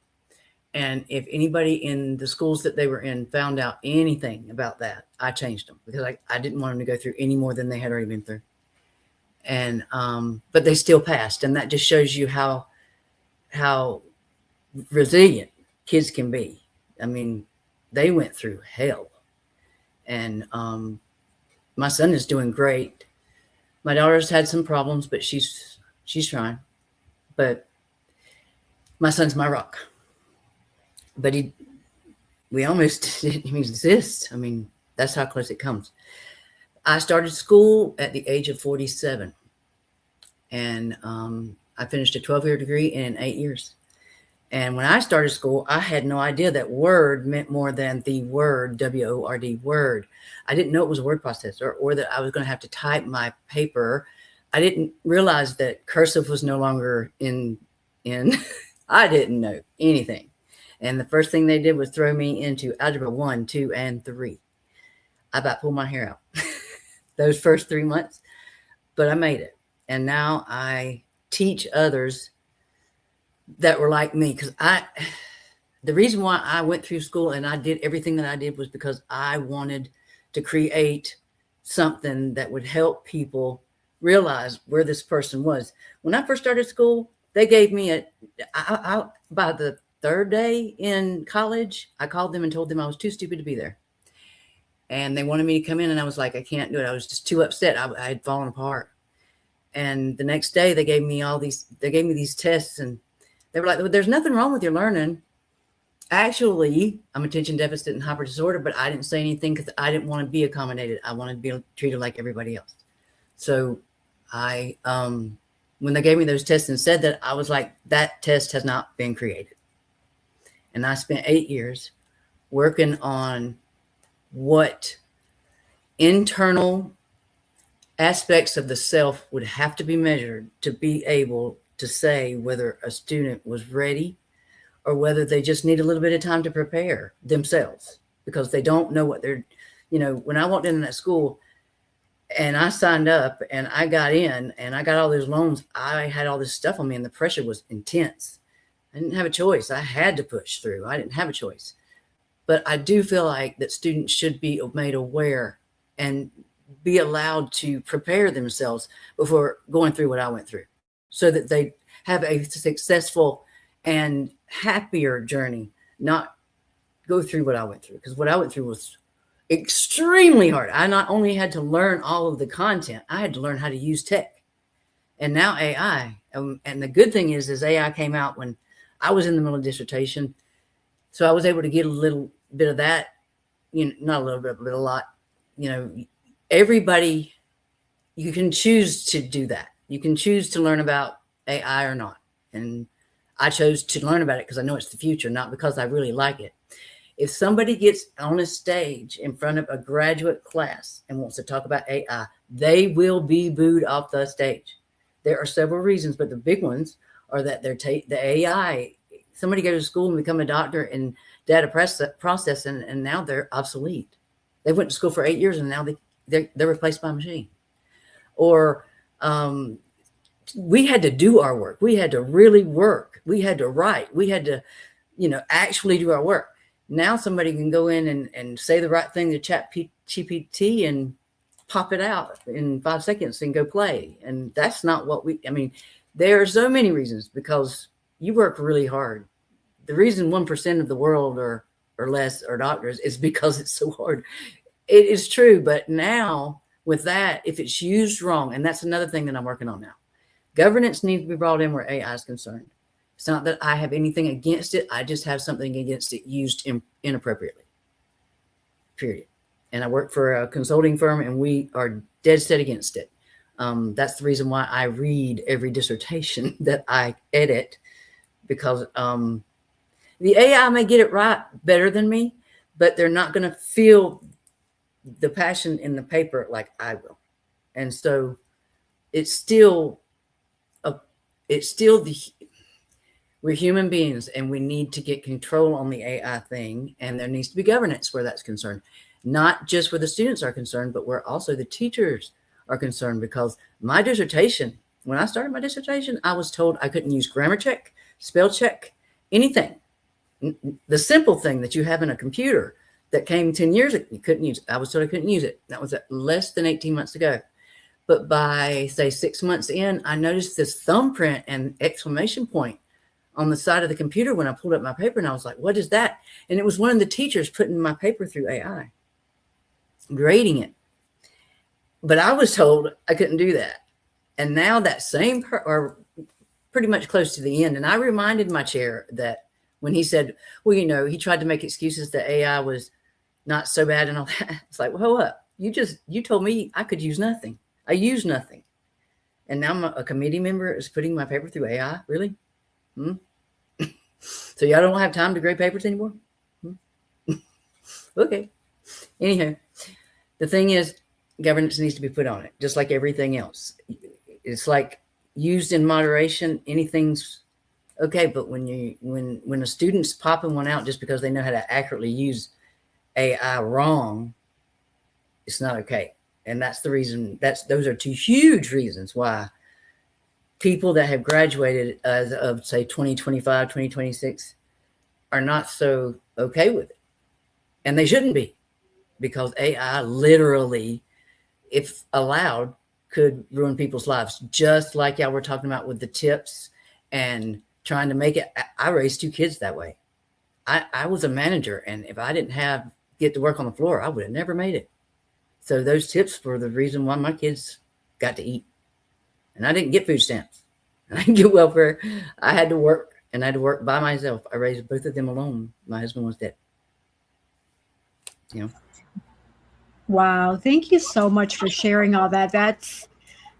And if anybody in the schools that they were in found out anything about that, I changed them because I didn't want them to go through any more than they had already been through. And but they still passed, and that just shows you how resilient kids can be. I mean, they went through hell, and my son is doing great. My daughter's had some problems, but she's trying. But my son's my rock. But we almost didn't even exist. I mean, that's how close it comes. I started school at the age of 47, and I finished a 12-year degree in 8 years. And when I started school, I had no idea that word meant more than the word, W-O-R-D, word. I didn't know it was a word processor or that I was going to have to type my paper. I didn't realize that cursive was no longer in. I didn't know anything. And the first thing they did was throw me into algebra 1, 2, and 3. I about pulled my hair out those first 3 months, but I made it. And now I teach others that were like me, because the reason why I went through school and I did everything that I did was because I wanted to create something that would help people realize where this person was. When I first started school, they gave me by the 3rd day in college, I called them and told them I was too stupid to be there. And they wanted me to come in, and I was like, I can't do it. I was just too upset. I had fallen apart. And the next day they gave me these tests, and they were like, well, there's nothing wrong with your learning. Actually, I'm attention deficit and hyper disorder, but I didn't say anything because I didn't want to be accommodated. I wanted to be treated like everybody else. So when they gave me those tests and said that, I was like, that test has not been created. And I spent 8 years working on what internal aspects of the self would have to be measured to be able to say whether a student was ready or whether they just need a little bit of time to prepare themselves because they don't know what they're, when I walked in that school and I signed up and I got in and I got all those loans, I had all this stuff on me and the pressure was intense. I didn't have a choice. I had to push through. I didn't have a choice. But I do feel like that students should be made aware and be allowed to prepare themselves before going through what I went through so that they have a successful and happier journey, not go through what I went through. Because what I went through was extremely hard. I not only had to learn all of the content, I had to learn how to use tech. And now AI. And the good thing is AI came out when I was in the middle of dissertation. So I was able to get a little bit of that, not a little bit, but a lot. Everybody, you can choose to do that. You can choose to learn about AI or not. And I chose to learn about it because I know it's the future, not because I really like it. If somebody gets on a stage in front of a graduate class and wants to talk about AI, they will be booed off the stage. There are several reasons, but the big ones are that the AI, somebody goes to school and become a doctor in data processing, and now they're obsolete. They went to school for 8 years and now they're replaced by a machine. Or we had to do our work. We had to really work. We had to write. We had to, actually do our work. Now somebody can go in and say the right thing to ChatGPT and pop it out in 5 seconds and go play. And that's not what there are so many reasons because you work really hard. The reason 1% of the world or less are doctors is because it's so hard. It is true. But now with that, if it's used wrong, and that's another thing that I'm working on now, governance needs to be brought in where AI is concerned. It's not that I have anything against it. I just have something against it used inappropriately, period. And I work for a consulting firm and we are dead set against it. That's the reason why I read every dissertation that I edit, because the AI may get it right better than me, but they're not going to feel the passion in the paper like I will. And so it's still we're human beings, and we need to get control on the AI thing. And there needs to be governance where that's concerned, not just where the students are concerned, but where also the teachers are concerned. Because my dissertation, when I started my dissertation, I was told I couldn't use grammar check, spell check, anything. The simple thing that you have in a computer that came 10 years ago, you couldn't use it. I was told I couldn't use it. That was less than 18 months ago. But by, say, 6 months in, I noticed this thumbprint and exclamation point on the side of the computer when I pulled up my paper, and I was like, what is that? And it was one of the teachers putting my paper through AI, grading it. But I was told I couldn't do that. And now that same, or pretty much close to the end, and I reminded my chair that when he said, well, he tried to make excuses that AI was not so bad and all that. It's like, well, hold up. You told me I could use nothing. I use nothing. And now a committee member is putting my paper through AI? Really? So y'all don't have time to grade papers anymore? Okay. Anyhow, the thing is, governance needs to be put on it, just like everything else. It's like used in moderation, anything's okay. But when a student's popping one out just because they know how to accurately use AI wrong, it's not okay. And that's the reason, those are two huge reasons why people that have graduated as of, say, 2025, 2026 are not so okay with it. And they shouldn't be, because AI literally, if allowed, could ruin people's lives. Just like y'all were talking about with the tips and trying to make it. I raised 2 kids that way. I was a manager, and if I didn't get to work on the floor, I would have never made it. So those tips were the reason why my kids got to eat. And I didn't get food stamps. I didn't get welfare. I had to work, and I had to work by myself. I raised both of them alone. My husband was dead. Wow. Thank you so much for sharing all that.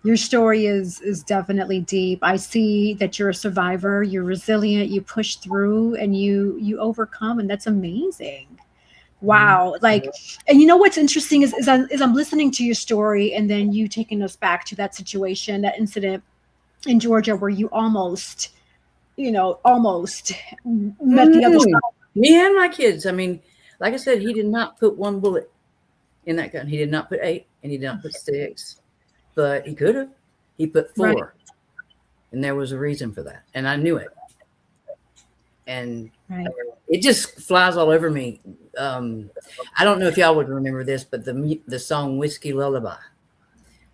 Your story is definitely deep. I see that you're a survivor. You're resilient. You push through, and you overcome, and that's amazing. Wow. And what's interesting is I'm listening to your story, and then you taking us back to that situation, that incident in Georgia where you almost met the other side. Me and my kids. I mean, like I said, he did not put 1 bullet in that gun. He did not put 8, and he did not put 6, but he could have. He put 4, right. And there was a reason for that, and I knew it. And right. It just flies all over me. I don't know if y'all would remember this, but the song "Whiskey Lullaby"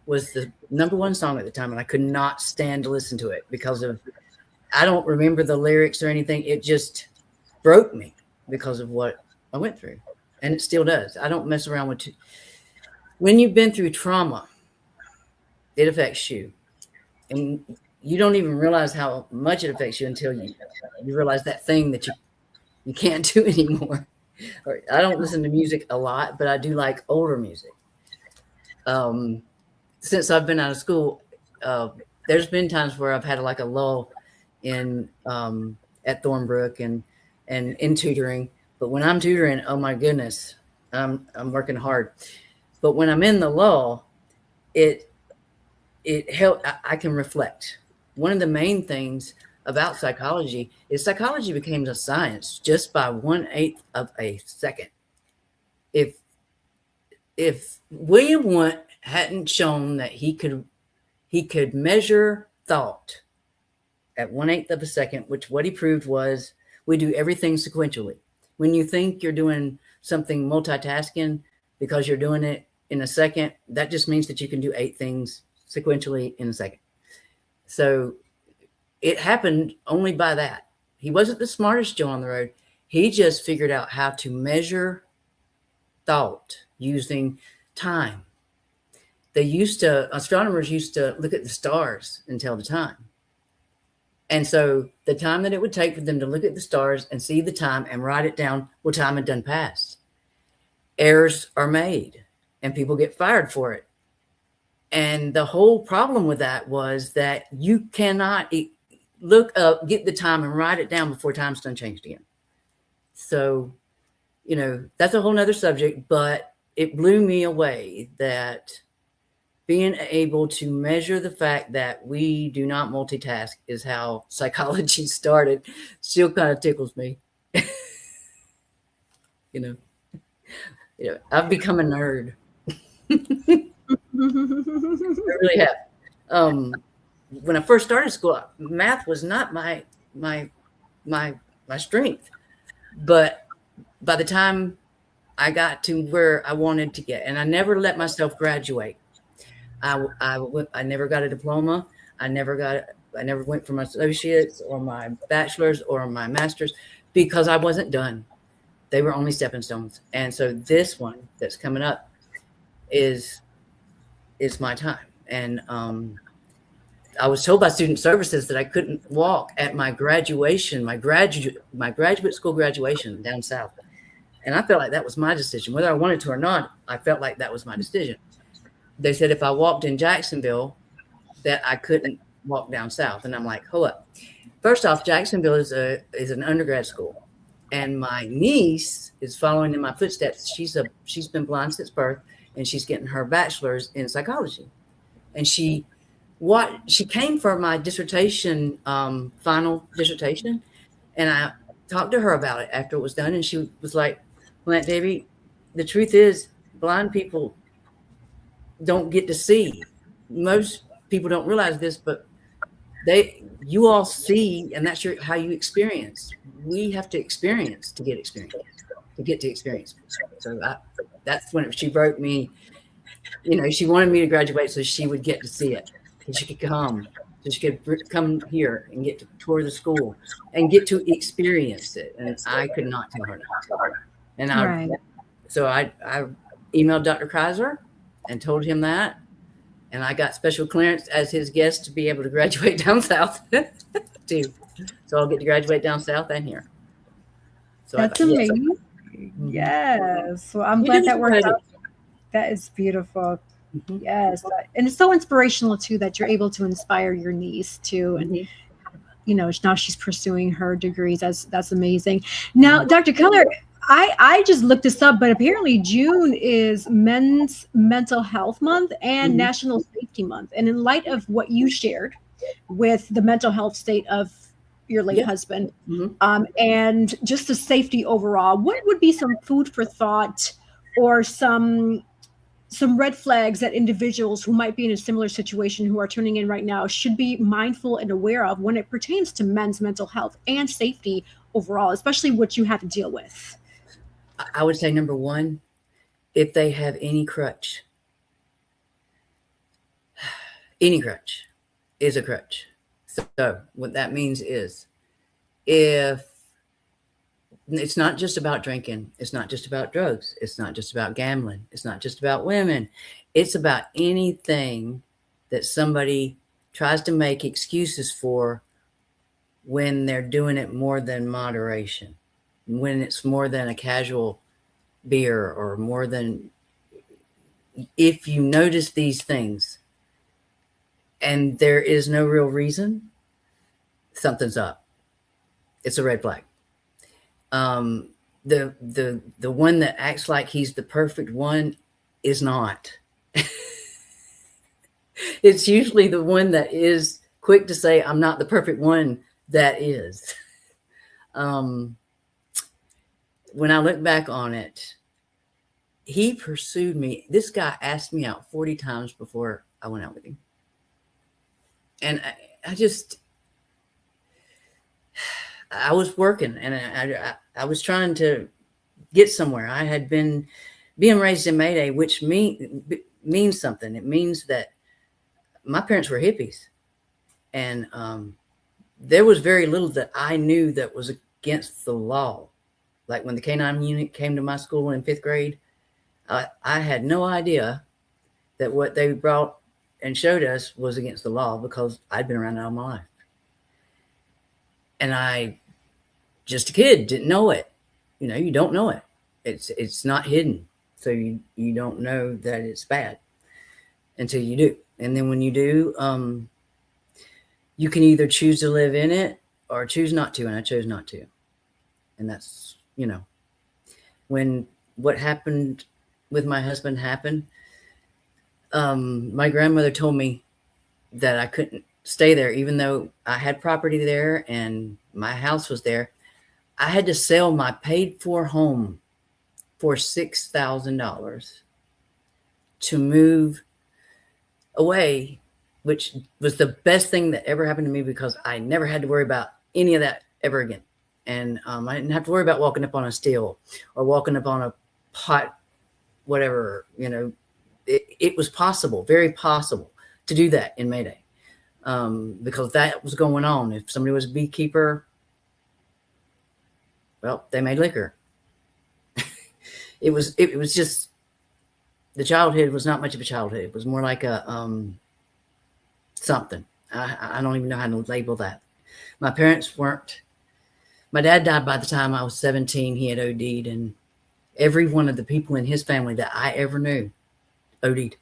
was the #1 song at the time, and I could not stand to listen to it because of, I don't remember the lyrics or anything. It just broke me because of what I went through, and it still does. I don't mess around with when you've been through trauma, it affects you, and you don't even realize how much it affects you until you realize that thing that you can't do anymore. I don't listen to music a lot, but I do like older music. Since I've been out of school, there's been times where I've had like a lull in at Thornbrook and in tutoring. But when I'm tutoring, oh my goodness, I'm working hard. But when I'm in the lull, it helps. I can reflect. One of the main things about psychology is psychology became a science just by 1/8 of a second. If William Wundt hadn't shown that he could measure thought at 1/8 of a second, which what he proved was we do everything sequentially. When you think you're doing something multitasking because you're doing it in a second, that just means that you can do 8 things sequentially in a second. So it happened only by that. He wasn't the smartest Joe on the road. He just figured out how to measure thought using time. Astronomers used to look at the stars and tell the time. And so the time that it would take for them to look at the stars and see the time and write it down, well, time had done passed. Errors are made and people get fired for it. And the whole problem with that was that you cannot look up, get the time and write it down before time's done changed again. So, you know, that's a whole nother subject, but it blew me away that being able to measure the fact that we do not multitask is how psychology started. Still kind of tickles me. You know, I've become a nerd. I really have. When I first started school, math was not my strength. But by the time I got to where I wanted to get, and I never let myself graduate. I never got a diploma. I never went for my associates or my bachelor's or my master's because I wasn't done. They were only stepping stones. And so this one that's coming up is my time. And I was told by student services that I couldn't walk at my graduation, my graduate school graduation down south. And I felt like that was my decision. Whether I wanted to or not, I felt like that was my decision. They said if I walked in Jacksonville, that I couldn't walk down south. And I'm like, hold up. First off, Jacksonville is an undergrad school. And my niece is following in my footsteps. She's been blind since birth, and she's getting her bachelor's in psychology. And she came for my dissertation, final dissertation. And I talked to her about it after it was done. And she was like, well, Aunt Debbie, the truth is blind people don't get to see. Most people don't realize this, but you all see, and that's how you experience. We have to experience to get experience, to get to experience. So that's when she wrote me, you know, she wanted me to graduate so she would get to see it. And she could come, so she could come here and get to tour the school and get to experience it. And I could not tell her that. And so I emailed Dr. Keiser and told him that. And I got special clearance as his guest to be able to graduate down south too. So I'll get to graduate down south and here. So that's amazing. Yes. Well, I'm glad that worked out. That is beautiful. Mm-hmm. Yes. And it's so inspirational too that you're able to inspire your niece too. And you know, now she's pursuing her degrees. That's amazing. Now, Dr. Keller, I just looked this up, but apparently June is Men's Mental Health Month and National Safety Month. And in light of what you shared with the mental health state of your late husband, and just the safety overall, what would be some food for thought or some red flags that individuals who might be in a similar situation who are tuning in right now should be mindful and aware of when it pertains to men's mental health and safety overall, especially what you have to deal with? I would say number one, if they have any crutch is a crutch. So what that means is if it's not just about drinking, it's not just about drugs, it's not just about gambling, it's not just about women, it's about anything that somebody tries to make excuses for when they're doing it more than moderation, when it's more than a casual beer or more than, if you notice these things and there is no real reason, something's up. It's a red flag. The one that acts like he's the perfect one is not. It's usually the one that is quick to say, I'm not the perfect one, that is. When I look back on it, he pursued me. This guy asked me out 40 times before I went out with him. And I was working and I was trying to get somewhere. I had been being raised in Mayday, which means something. It means that my parents were hippies. And there was very little that I knew that was against the law. Like when the K-9 unit came to my school in 5th grade, I had no idea that what they brought and showed us was against the law because I'd been around it all my life. And I, just a kid, didn't know it. You know, you don't know it. It's not hidden. So you don't know that it's bad. until you do. And then when you do, you can either choose to live in it or choose not to. And I chose not to. And that's, you know, when what happened with my husband happened, my grandmother told me that I couldn't stay there, even though I had property there and my house was there. I had to sell my paid for home for $6,000 to move away, which was the best thing that ever happened to me, because I never had to worry about any of that ever again. And I didn't have to worry about walking up on a steel or walking up on a pot, whatever, you know. It was possible, very possible, to do that in Mayday, because that was going on. If somebody was a beekeeper, well, they made liquor. It was just, the childhood was not much of a childhood. It was more like a something. I don't even know how to label that. My parents weren't. My dad died by the time I was 17. He had OD'd, and every one of the people in his family that I ever knew OD'd.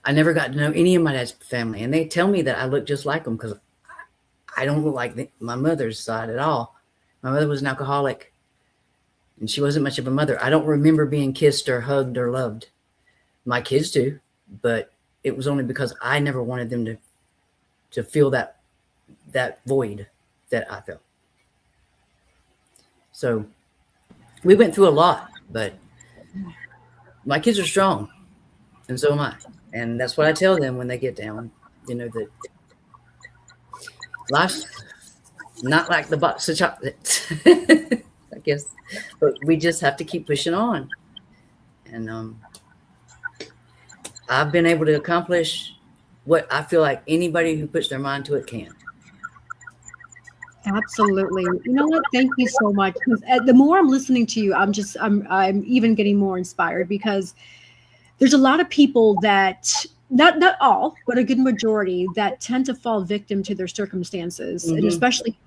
I never got to know any of my dad's family, and they tell me that I look just like them, because I don't look like my mother's side at all. My mother was an alcoholic, and she wasn't much of a mother. I don't remember being kissed or hugged or loved. My kids do, but it was only because I never wanted them to feel that void that I felt. So we went through a lot, but my kids are strong, and so am I. And that's what I tell them when they get down, you know, that life's not like the box of chocolates, I guess, but we just have to keep pushing on. And I've been able to accomplish what I feel like anybody who puts their mind to it can. Absolutely. You know what? Thank you so much. Because the more I'm listening to you, I'm even getting more inspired, because there's a lot of people that, not all, but a good majority, that tend to fall victim to their circumstances, and especially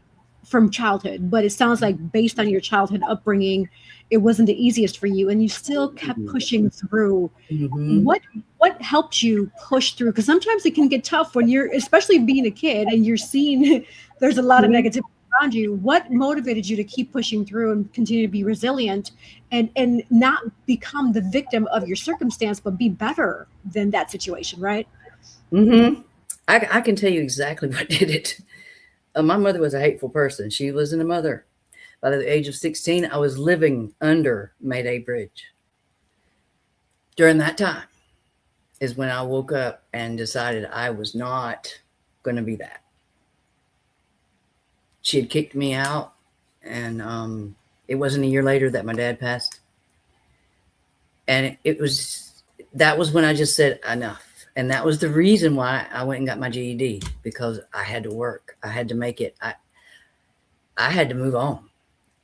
from childhood. But it sounds like, based on your childhood upbringing, it wasn't the easiest for you, and you still kept pushing through. What helped you push through? Because sometimes it can get tough when you're, especially being a kid, and you're seeing there's a lot of negativity around you. What motivated you to keep pushing through and continue to be resilient, and not become the victim of your circumstance, but be better than that situation, right? I can tell you exactly what did it. My mother was a hateful person. She wasn't a mother. By the age of 16, I was living under Mayday Bridge. During that time is when I woke up and decided I was not going to be that. She had kicked me out, and it wasn't a year later that my dad passed. And that was when I just said enough. And that was the reason why I went and got my GED, because I had to work. I had to make it. I had to move on.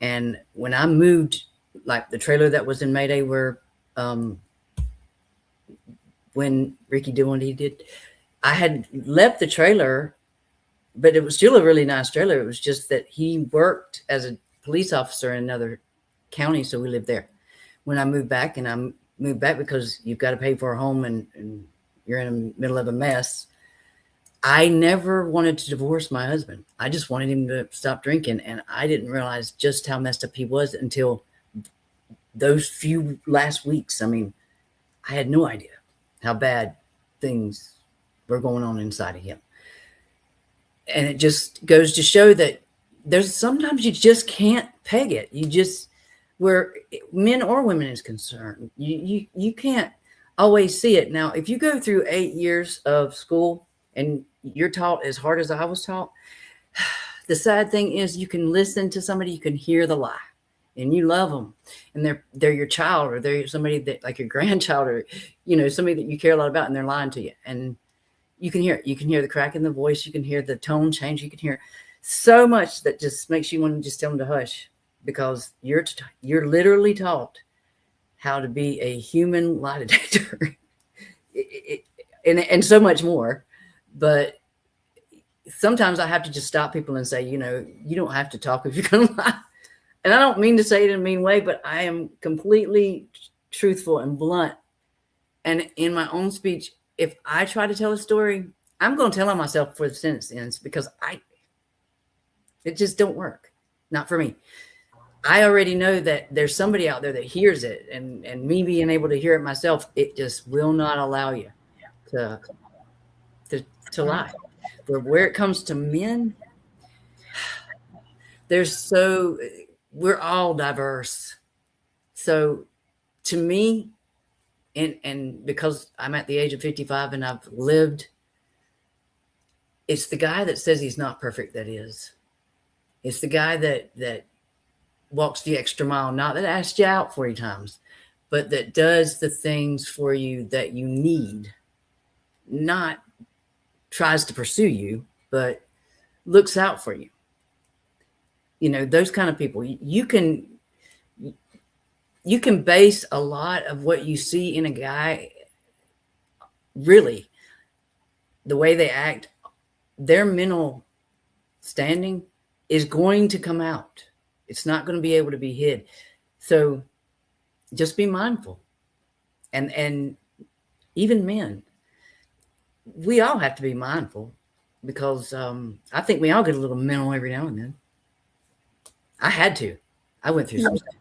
And when I moved, like the trailer that was in Mayday, where when Ricky did what he did, I had left the trailer, but it was still a really nice trailer. It was just that he worked as a police officer in another county, so we lived there. When I moved back, and I moved back because you've got to pay for a home, and you're in the middle of a mess. I never wanted to divorce my husband. I just wanted him to stop drinking, and I didn't realize just how messed up he was until those few last weeks. I mean, I had no idea how bad things were going on inside of him. And it just goes to show that there's sometimes you just can't peg it. You just, where men or women is concerned, you can't always see it. Now, if you go through 8 years of school and you're taught as hard as I was taught, the sad thing is you can listen to somebody, you can hear the lie, and you love them, and they're your child, or they're somebody that, like your grandchild, or, you know, somebody that you care a lot about, and they're lying to you. And you can hear it. You can hear the crack in the voice. You can hear the tone change. You can hear so much that just makes you want to just tell them to hush, because you're literally taught how to be a human lie detector, and so much more. But sometimes I have to just stop people and say, you know, you don't have to talk if you're going to lie. And I don't mean to say it in a mean way, but I am completely truthful and blunt. And in my own speech, if I try to tell a story, I'm going to tell on myself before the sentence ends because it just don't work. Not for me. I already know that there's somebody out there that hears it, and me being able to hear it myself, it just will not allow you to lie. But where it comes to men, we're all diverse. So to me, and because I'm at the age of 55 and I've lived, it's the guy that says he's not perfect that is. It's the guy that walks the extra mile, not that asks you out 40 times, but that does the things for you that you need, not tries to pursue you, but looks out for you. You know, those kind of people. You can base a lot of what you see in a guy, really, the way they act, their mental standing is going to come out. It's not going to be able to be hid. So just be mindful. And even men, we all have to be mindful because I think we all get a little mental every now and then. I had to. I went through some stuff.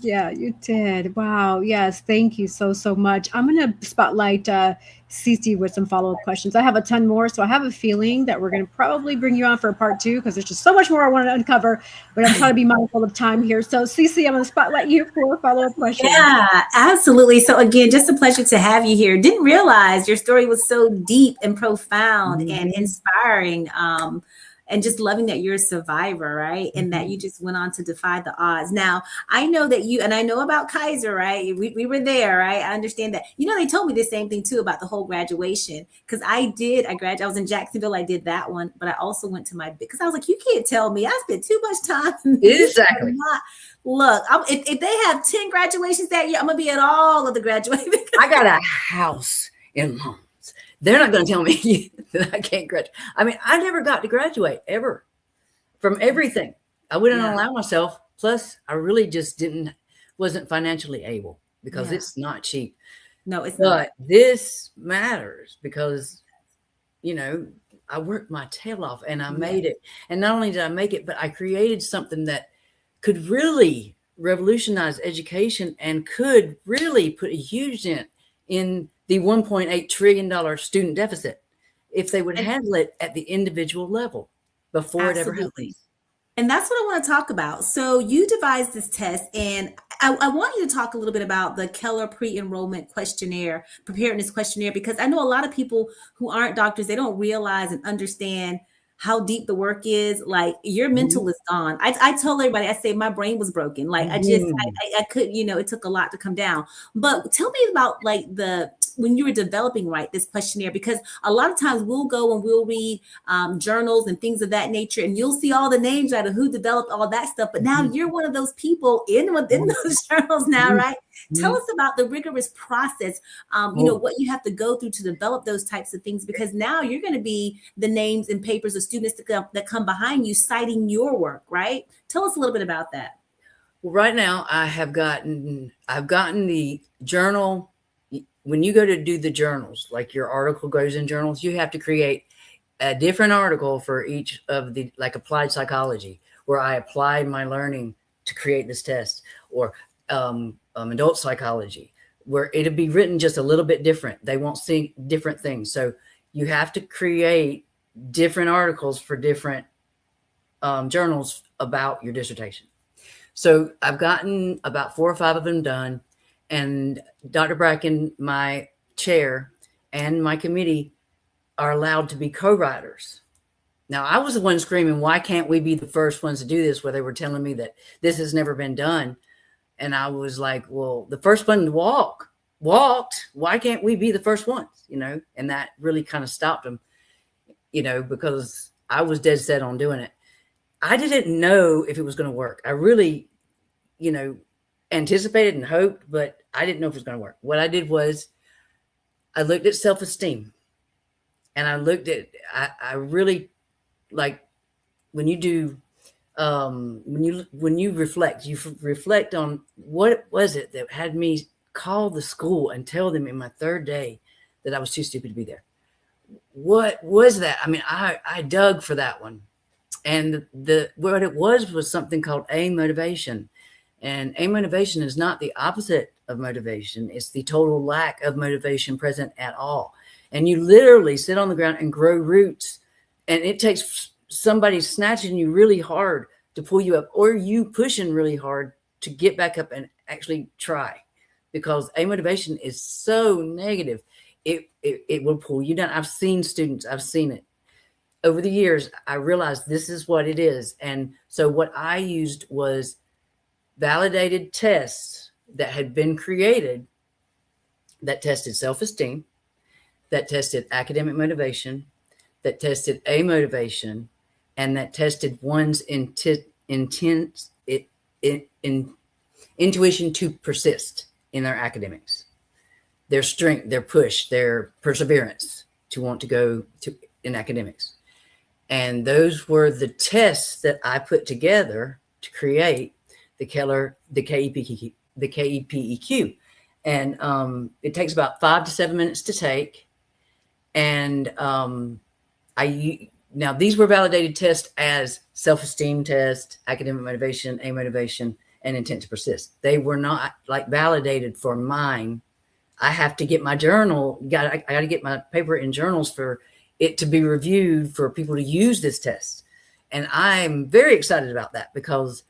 Yeah, you did. Wow. Yes. Thank you so much. I'm going to spotlight Cece with some follow-up questions. I have a ton more, so I have a feeling that we're going to probably bring you on for a part 2 because there's just so much more I want to uncover, but I'm trying to be mindful of time here. So Cece, I'm going to spotlight you for follow-up questions. Yeah, absolutely. So again, just a pleasure to have you here. Didn't realize your story was so deep and profound and inspiring. And just loving that you're a survivor, right? And that you just went on to defy the odds. Now, I know that you, and I know about Keiser, right? We were there, right? I understand that. You know, they told me the same thing too about the whole graduation. Because I graduated, I was in Jacksonville, I did that one. But I also went to because I was like, you can't tell me. I spent too much time. Exactly. Look, if they have 10 graduations that year, I'm going to be at all of the graduations. I got a house in Lawrence. They're not going to tell me that I can't graduate. I mean, I never got to graduate ever from everything. I wouldn't allow myself. Plus, I really just wasn't financially able because it's not cheap. No, it's not. But this matters because, you know, I worked my tail off and I made it. And not only did I make it, but I created something that could really revolutionize education and could really put a huge dent in the $1.8 trillion student deficit if they would handle it at the individual level before it ever happened. And that's what I want to talk about. So you devised this test, and I want you to talk a little bit about the Keller Pre-Enrollment Questionnaire, Preparedness Questionnaire, because I know a lot of people who aren't doctors, they don't realize and understand how deep the work is. Like, your mental is gone. I tell everybody, I say my brain was broken. Like I could, you know, it took a lot to come down. But tell me about like when you were developing, right, this questionnaire, because a lot of times we'll go and we'll read journals and things of that nature, and you'll see all the names, right, of who developed all that stuff. But now you're one of those people within those journals now, right? Tell us about the rigorous process, you know, what you have to go through to develop those types of things, because now you're going to be the names and papers of students that come behind you citing your work, right? Tell us a little bit about that. Well, right now I've gotten the journal. When you go to do the journals, like your article goes in journals, you have to create a different article for each of the, like applied psychology, where I applied my learning to create this test, or adult psychology, where it'll be written just a little bit different. They won't see different things. So you have to create different articles for different journals about your dissertation. So I've gotten about 4 or 5 of them done. And Dr. Bracken, my chair, and my committee are allowed to be co-writers. Now, I was the one screaming, why can't we be the first ones to do this? Where they were telling me that this has never been done. And I was like, well, the first one walked. Why can't we be the first ones? You know, and that really kind of stopped them, you know, because I was dead set on doing it. I didn't know if it was going to work. I really, you know, anticipated and hoped, but I didn't know if it was going to work. What I did was I looked at self-esteem, and I looked at, I really, like, when you do, when you reflect on what was it that had me call the school and tell them in my 3rd day that I was too stupid to be there. What was that? I mean, I dug for that one. And what it was something called a motivation. And a motivation is not the opposite of motivation. It's the total lack of motivation present at all. And you literally sit on the ground and grow roots. And it takes somebody snatching you really hard to pull you up, or you pushing really hard to get back up and actually try. Because a motivation is so negative. It will pull you down. I've seen students, I've seen it. Over the years, I realized this is what it is. And so what I used was validated tests that had been created that tested self-esteem, that tested academic motivation, that tested a motivation, and that tested one's intuition to persist in their academics, their strength, their push, their perseverance to want to go to in academics. And those were the tests that I put together to create the KEPEQ. And it takes about 5 to 7 minutes to take. And now these were validated tests as self-esteem test, academic motivation, a motivation, and intent to persist. They were not like validated for mine. I have to get my journal. I got to get my paper in journals for it to be reviewed for people to use this test. And I'm very excited about that because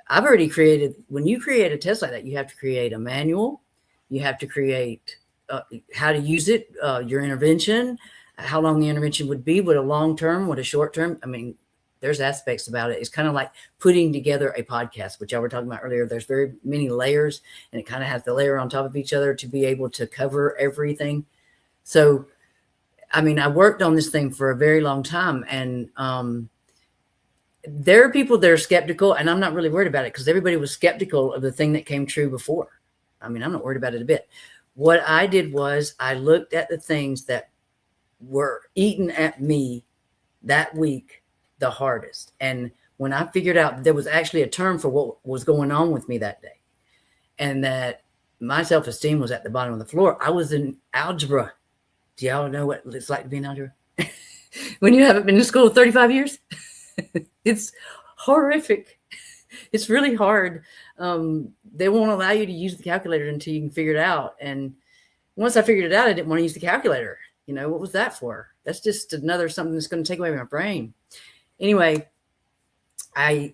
I've already created, when you create a test like that, you have to create a manual. You have to create how to use it, your intervention, how long the intervention would be, what a long term, what a short term. I mean, there's aspects about it. It's kind of like putting together a podcast, which y'all were talking about earlier. There's very many layers, and it kind of has the layer on top of each other to be able to cover everything. So, I mean, I worked on this thing for a very long time, and there are people that are skeptical, and I'm not really worried about it because everybody was skeptical of the thing that came true before. I mean, I'm not worried about it a bit. What I did was I looked at the things that were eating at me that week the hardest. And when I figured out there was actually a term for what was going on with me that day, and that my self-esteem was at the bottom of the floor, I was in algebra. Do y'all know what it's like to be in algebra? When you haven't been to school 35 years? It's horrific. It's really hard. They won't allow you to use the calculator until you can figure it out. And once I figured it out, I didn't want to use the calculator. You know, what was that for? That's just another something that's going to take away my brain. Anyway, I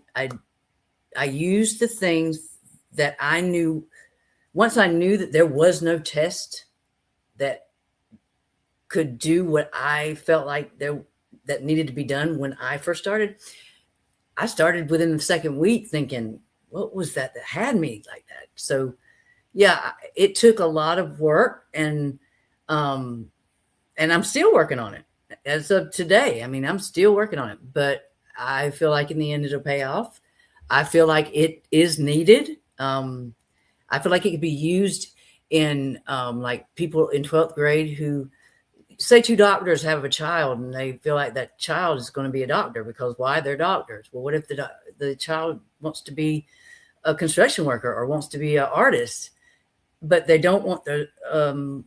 used the things that I knew. Once I knew that there was no test that could do what I felt like that needed to be done when I first started, I started within the second week thinking, what was that had me like that? So yeah, it took a lot of work, and I'm still working on it as of today. I mean, I'm still working on it, but I feel like in the end it'll pay off. I feel like it is needed. I feel like it could be used in like people in 12th grade who say two doctors have a child and they feel like that child is going to be a doctor because why? They're doctors. Well, what if the child wants to be a construction worker or wants to be an artist, but they don't want to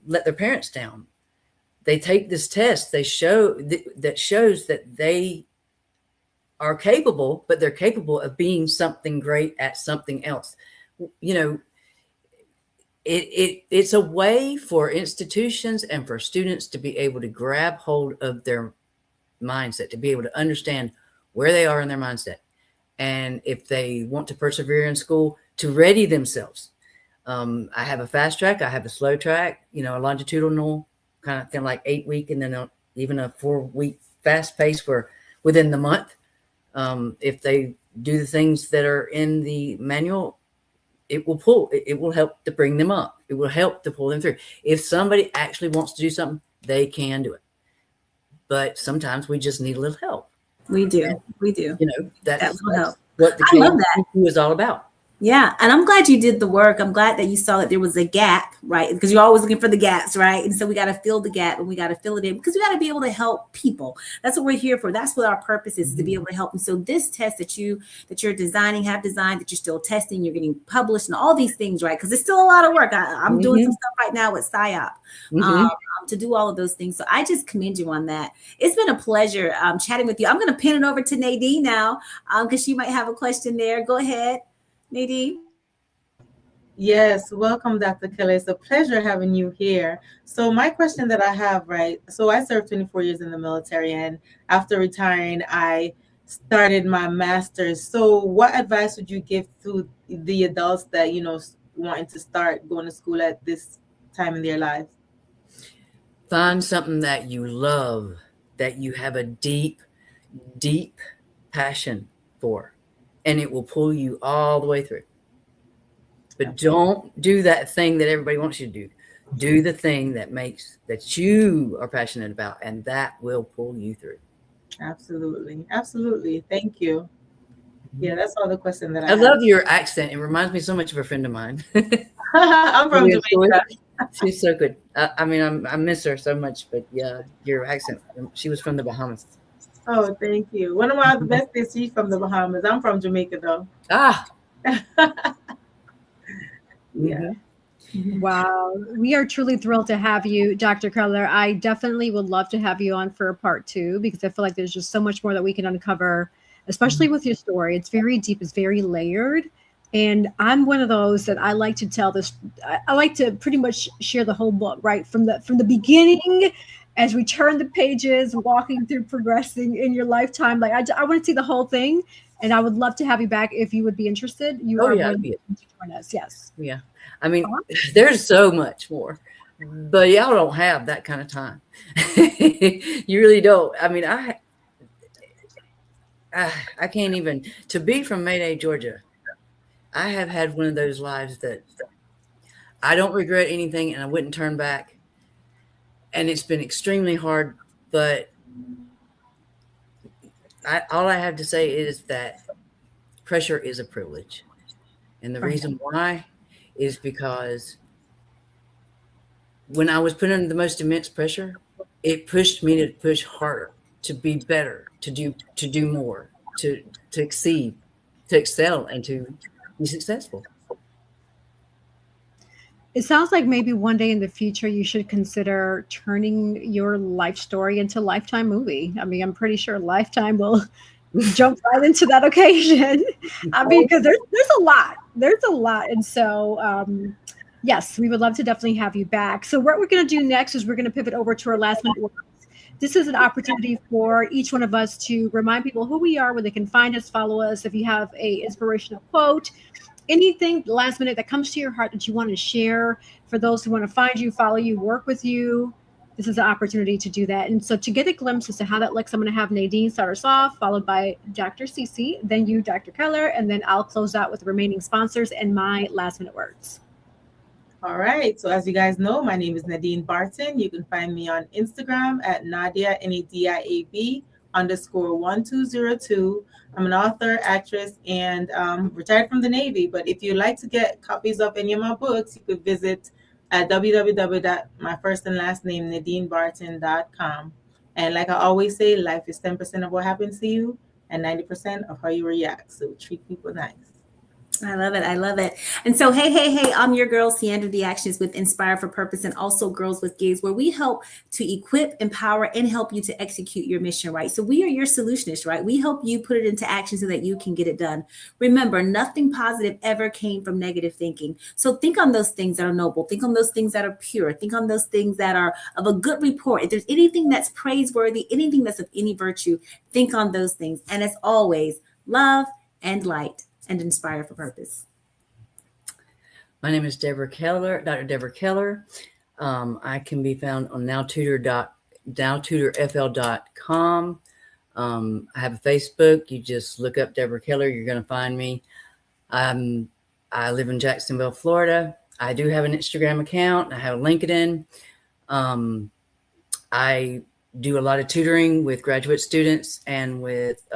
let their parents down? They take this test. They that shows that they are capable, but they're capable of being something great at something else. You know, it's a way for institutions and for students to be able to grab hold of their mindset, to be able to understand where they are in their mindset. And if they want to persevere in school, to ready themselves. I have a fast track. I have a slow track, you know, a longitudinal kind of thing, like 8 week, and then even a 4 week fast pace where within the month. If they do the things that are in the manual, it will help to bring them up. It will help to pull them through. If somebody actually wants to do something, they can do it. But sometimes we just need a little help. We do. We do. You know, that's little help. What the KEPEQ is all about. Yeah, and I'm glad you did the work. I'm glad that you saw that there was a gap, right? Because you're always looking for the gaps, right? And so we got to fill the gap, and we got to fill it in because we got to be able to help people. That's what we're here for. That's what our purpose is, to be able to help. And so this test that you're designing, have designed, that you're still testing, you're getting published, and all these things, right? Because it's still a lot of work. I'm doing some stuff right now with PSYOP to do all of those things. So I just commend you on that. It's been a pleasure chatting with you. I'm going to pin it over to Nadine now because she might have a question there. Go ahead, Nadine. Yes, welcome, Dr. Keller. It's a pleasure having you here. So my question that I have, right? So I served 24 years in the military, and after retiring, I started my master's. So what advice would you give to the adults that, wanting to start going to school at this time in their lives? Find something that you love, that you have a deep, deep passion for, and it will pull you all the way through. But don't do that thing that everybody wants you to do. Do the thing that you are passionate about, and that will pull you through. Absolutely. Absolutely. Thank you. Yeah, that's all the question that I have. Love your accent. It reminds me so much of a friend of mine. I'm from Jamaica. She's so good. I miss her so much, but yeah, your accent. She was from the Bahamas. Oh, thank you. One of my other best is she's from the Bahamas. I'm from Jamaica, though. Yeah. Wow. We are truly thrilled to have you, Dr. Keller. I definitely would love to have you on for a part 2 because I feel like there's just so much more that we can uncover, especially with your story. It's very deep. It's very layered. And I'm one of those that I like to tell this. I like to pretty much share the whole book, right? From the beginning, as we turn the pages, walking through, progressing in your lifetime. Like I want to see the whole thing. And I would love to have you back if you would be interested. You are welcome to join us. Yes. Yeah. I mean, there's so much more, but y'all don't have that kind of time. You really don't. I mean, I can't even, to be from Mayday, Georgia, I have had one of those lives that I don't regret anything and I wouldn't turn back. And it's been extremely hard, but all I have to say is that pressure is a privilege. And the reason why is because when I was put under the most immense pressure, it pushed me to push harder, to be better, to do more, to exceed, to excel, and to be successful. It sounds like maybe one day in the future you should consider turning your life story into a Lifetime movie. I mean, I'm pretty sure Lifetime will jump right into that occasion. I mean, because there's a lot. There's a lot. And so, yes, we would love to definitely have you back. So what we're going to do next is we're going to pivot over to our last minute words. This is an opportunity for each one of us to remind people who we are, where they can find us, follow us. If you have a inspirational quote, anything last minute that comes to your heart that you want to share for those who want to find you, follow you, work with you, this is an opportunity to do that. And so to get a glimpse as to how that looks, I'm going to have Nadine start us off, followed by Dr. Cece, then you, Dr. Keller, and then I'll close out with the remaining sponsors and my last minute words. All right. So as you guys know, my name is Nadine Barton. You can find me on Instagram at Nadia, NADIAB _1202. I'm an author, actress, and retired from the Navy. But if you'd like to get copies of any of my books, you could visit at www.myfirstandlastname.nadinebarton.com. And like I always say, life is 10% of what happens to you and 90% of how you react. So treat people nice. I love it. I love it. And so, hey, I'm your girl, Siandra the Actions with Inspire for Purpose and also Girls with Gigs, where we help to equip, empower, and help you to execute your mission, right? So we are your solutionists, right? We help you put it into action so that you can get it done. Remember, nothing positive ever came from negative thinking. So think on those things that are noble. Think on those things that are pure. Think on those things that are of a good report. If there's anything that's praiseworthy, anything that's of any virtue, think on those things. And as always, love and light. And inspire for purpose. My name is Debora Keller, Dr. Debora Keller. I can be found on nowtutorfl.com. I have a Facebook. You just look up Debora Keller. You're going to find me. I live in Jacksonville, Florida. I do have an Instagram account. I have a LinkedIn. I do a lot of tutoring with graduate students and with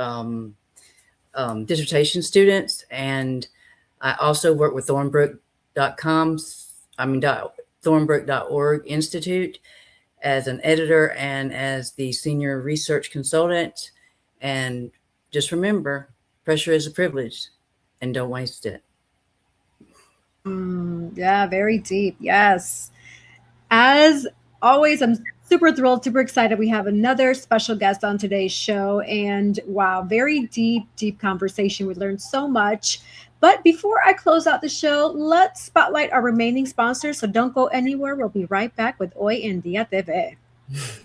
dissertation students, and I also work with Thornbrook.org Institute as an editor and as the senior research consultant. And just remember, pressure is a privilege, and don't waste it. Yeah, very deep. Yes. As always, I'm super thrilled, super excited. We have another special guest on today's show. And wow, very deep conversation. We learned so much. But before I close out the show, let's spotlight our remaining sponsors. So don't go anywhere. We'll be right back with Hoy En Día TV.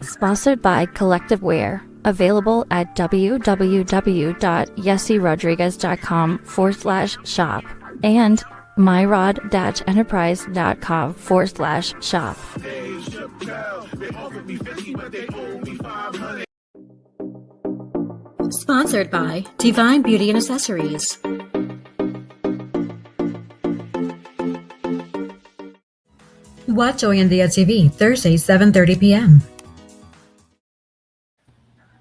Sponsored by Collective Wear, available at www.yessirodriguez.com/shop and myrod-enterprise.com/shop. Sponsored by Divine Beauty and Accessories. Watch Hoy En Día TV, Thursday, 7:30 p.m.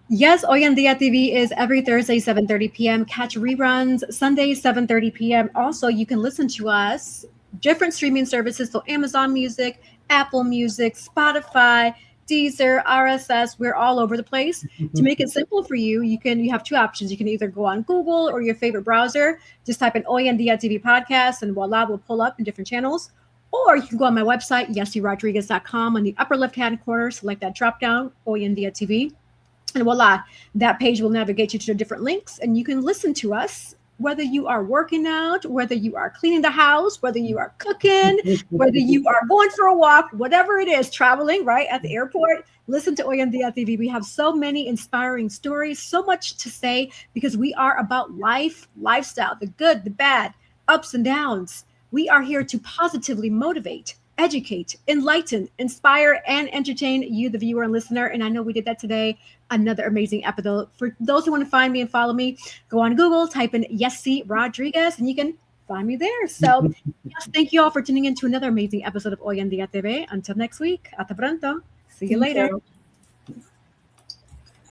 Yes, Hoy En Día TV is every Thursday, 7:30 p.m. Catch reruns Sundays, 7:30 p.m. Also, you can listen to us different streaming services, so Amazon Music, Apple Music, Spotify, Deezer, RSS. We're all over the place. To make it simple for you, you have two options. You can either go on Google or your favorite browser, just type in Hoy En Día TV podcast, and voila, we'll pull up in different channels. Or you can go on my website, yessirodriguez.com. On the upper left-hand corner, select that drop-down, Hoy En Día TV. And voila, that page will navigate you to the different links, and you can listen to us whether you are working out, whether you are cleaning the house, whether you are cooking, whether you are going for a walk, whatever it is, traveling, right, at the airport. Listen to Hoy En Día TV. We have so many inspiring stories, so much to say, because we are about life, lifestyle, the good, the bad, ups and downs. We are here to positively motivate, educate, enlighten, inspire, and entertain you, the viewer and listener. And I know we did that today. Another amazing episode. For those who want to find me and follow me, go on Google, type in Yessi Rodriguez, and you can find me there. So yes, thank you all for tuning in to another amazing episode of Hoy En Día TV. Until next week, hasta pronto. See you later.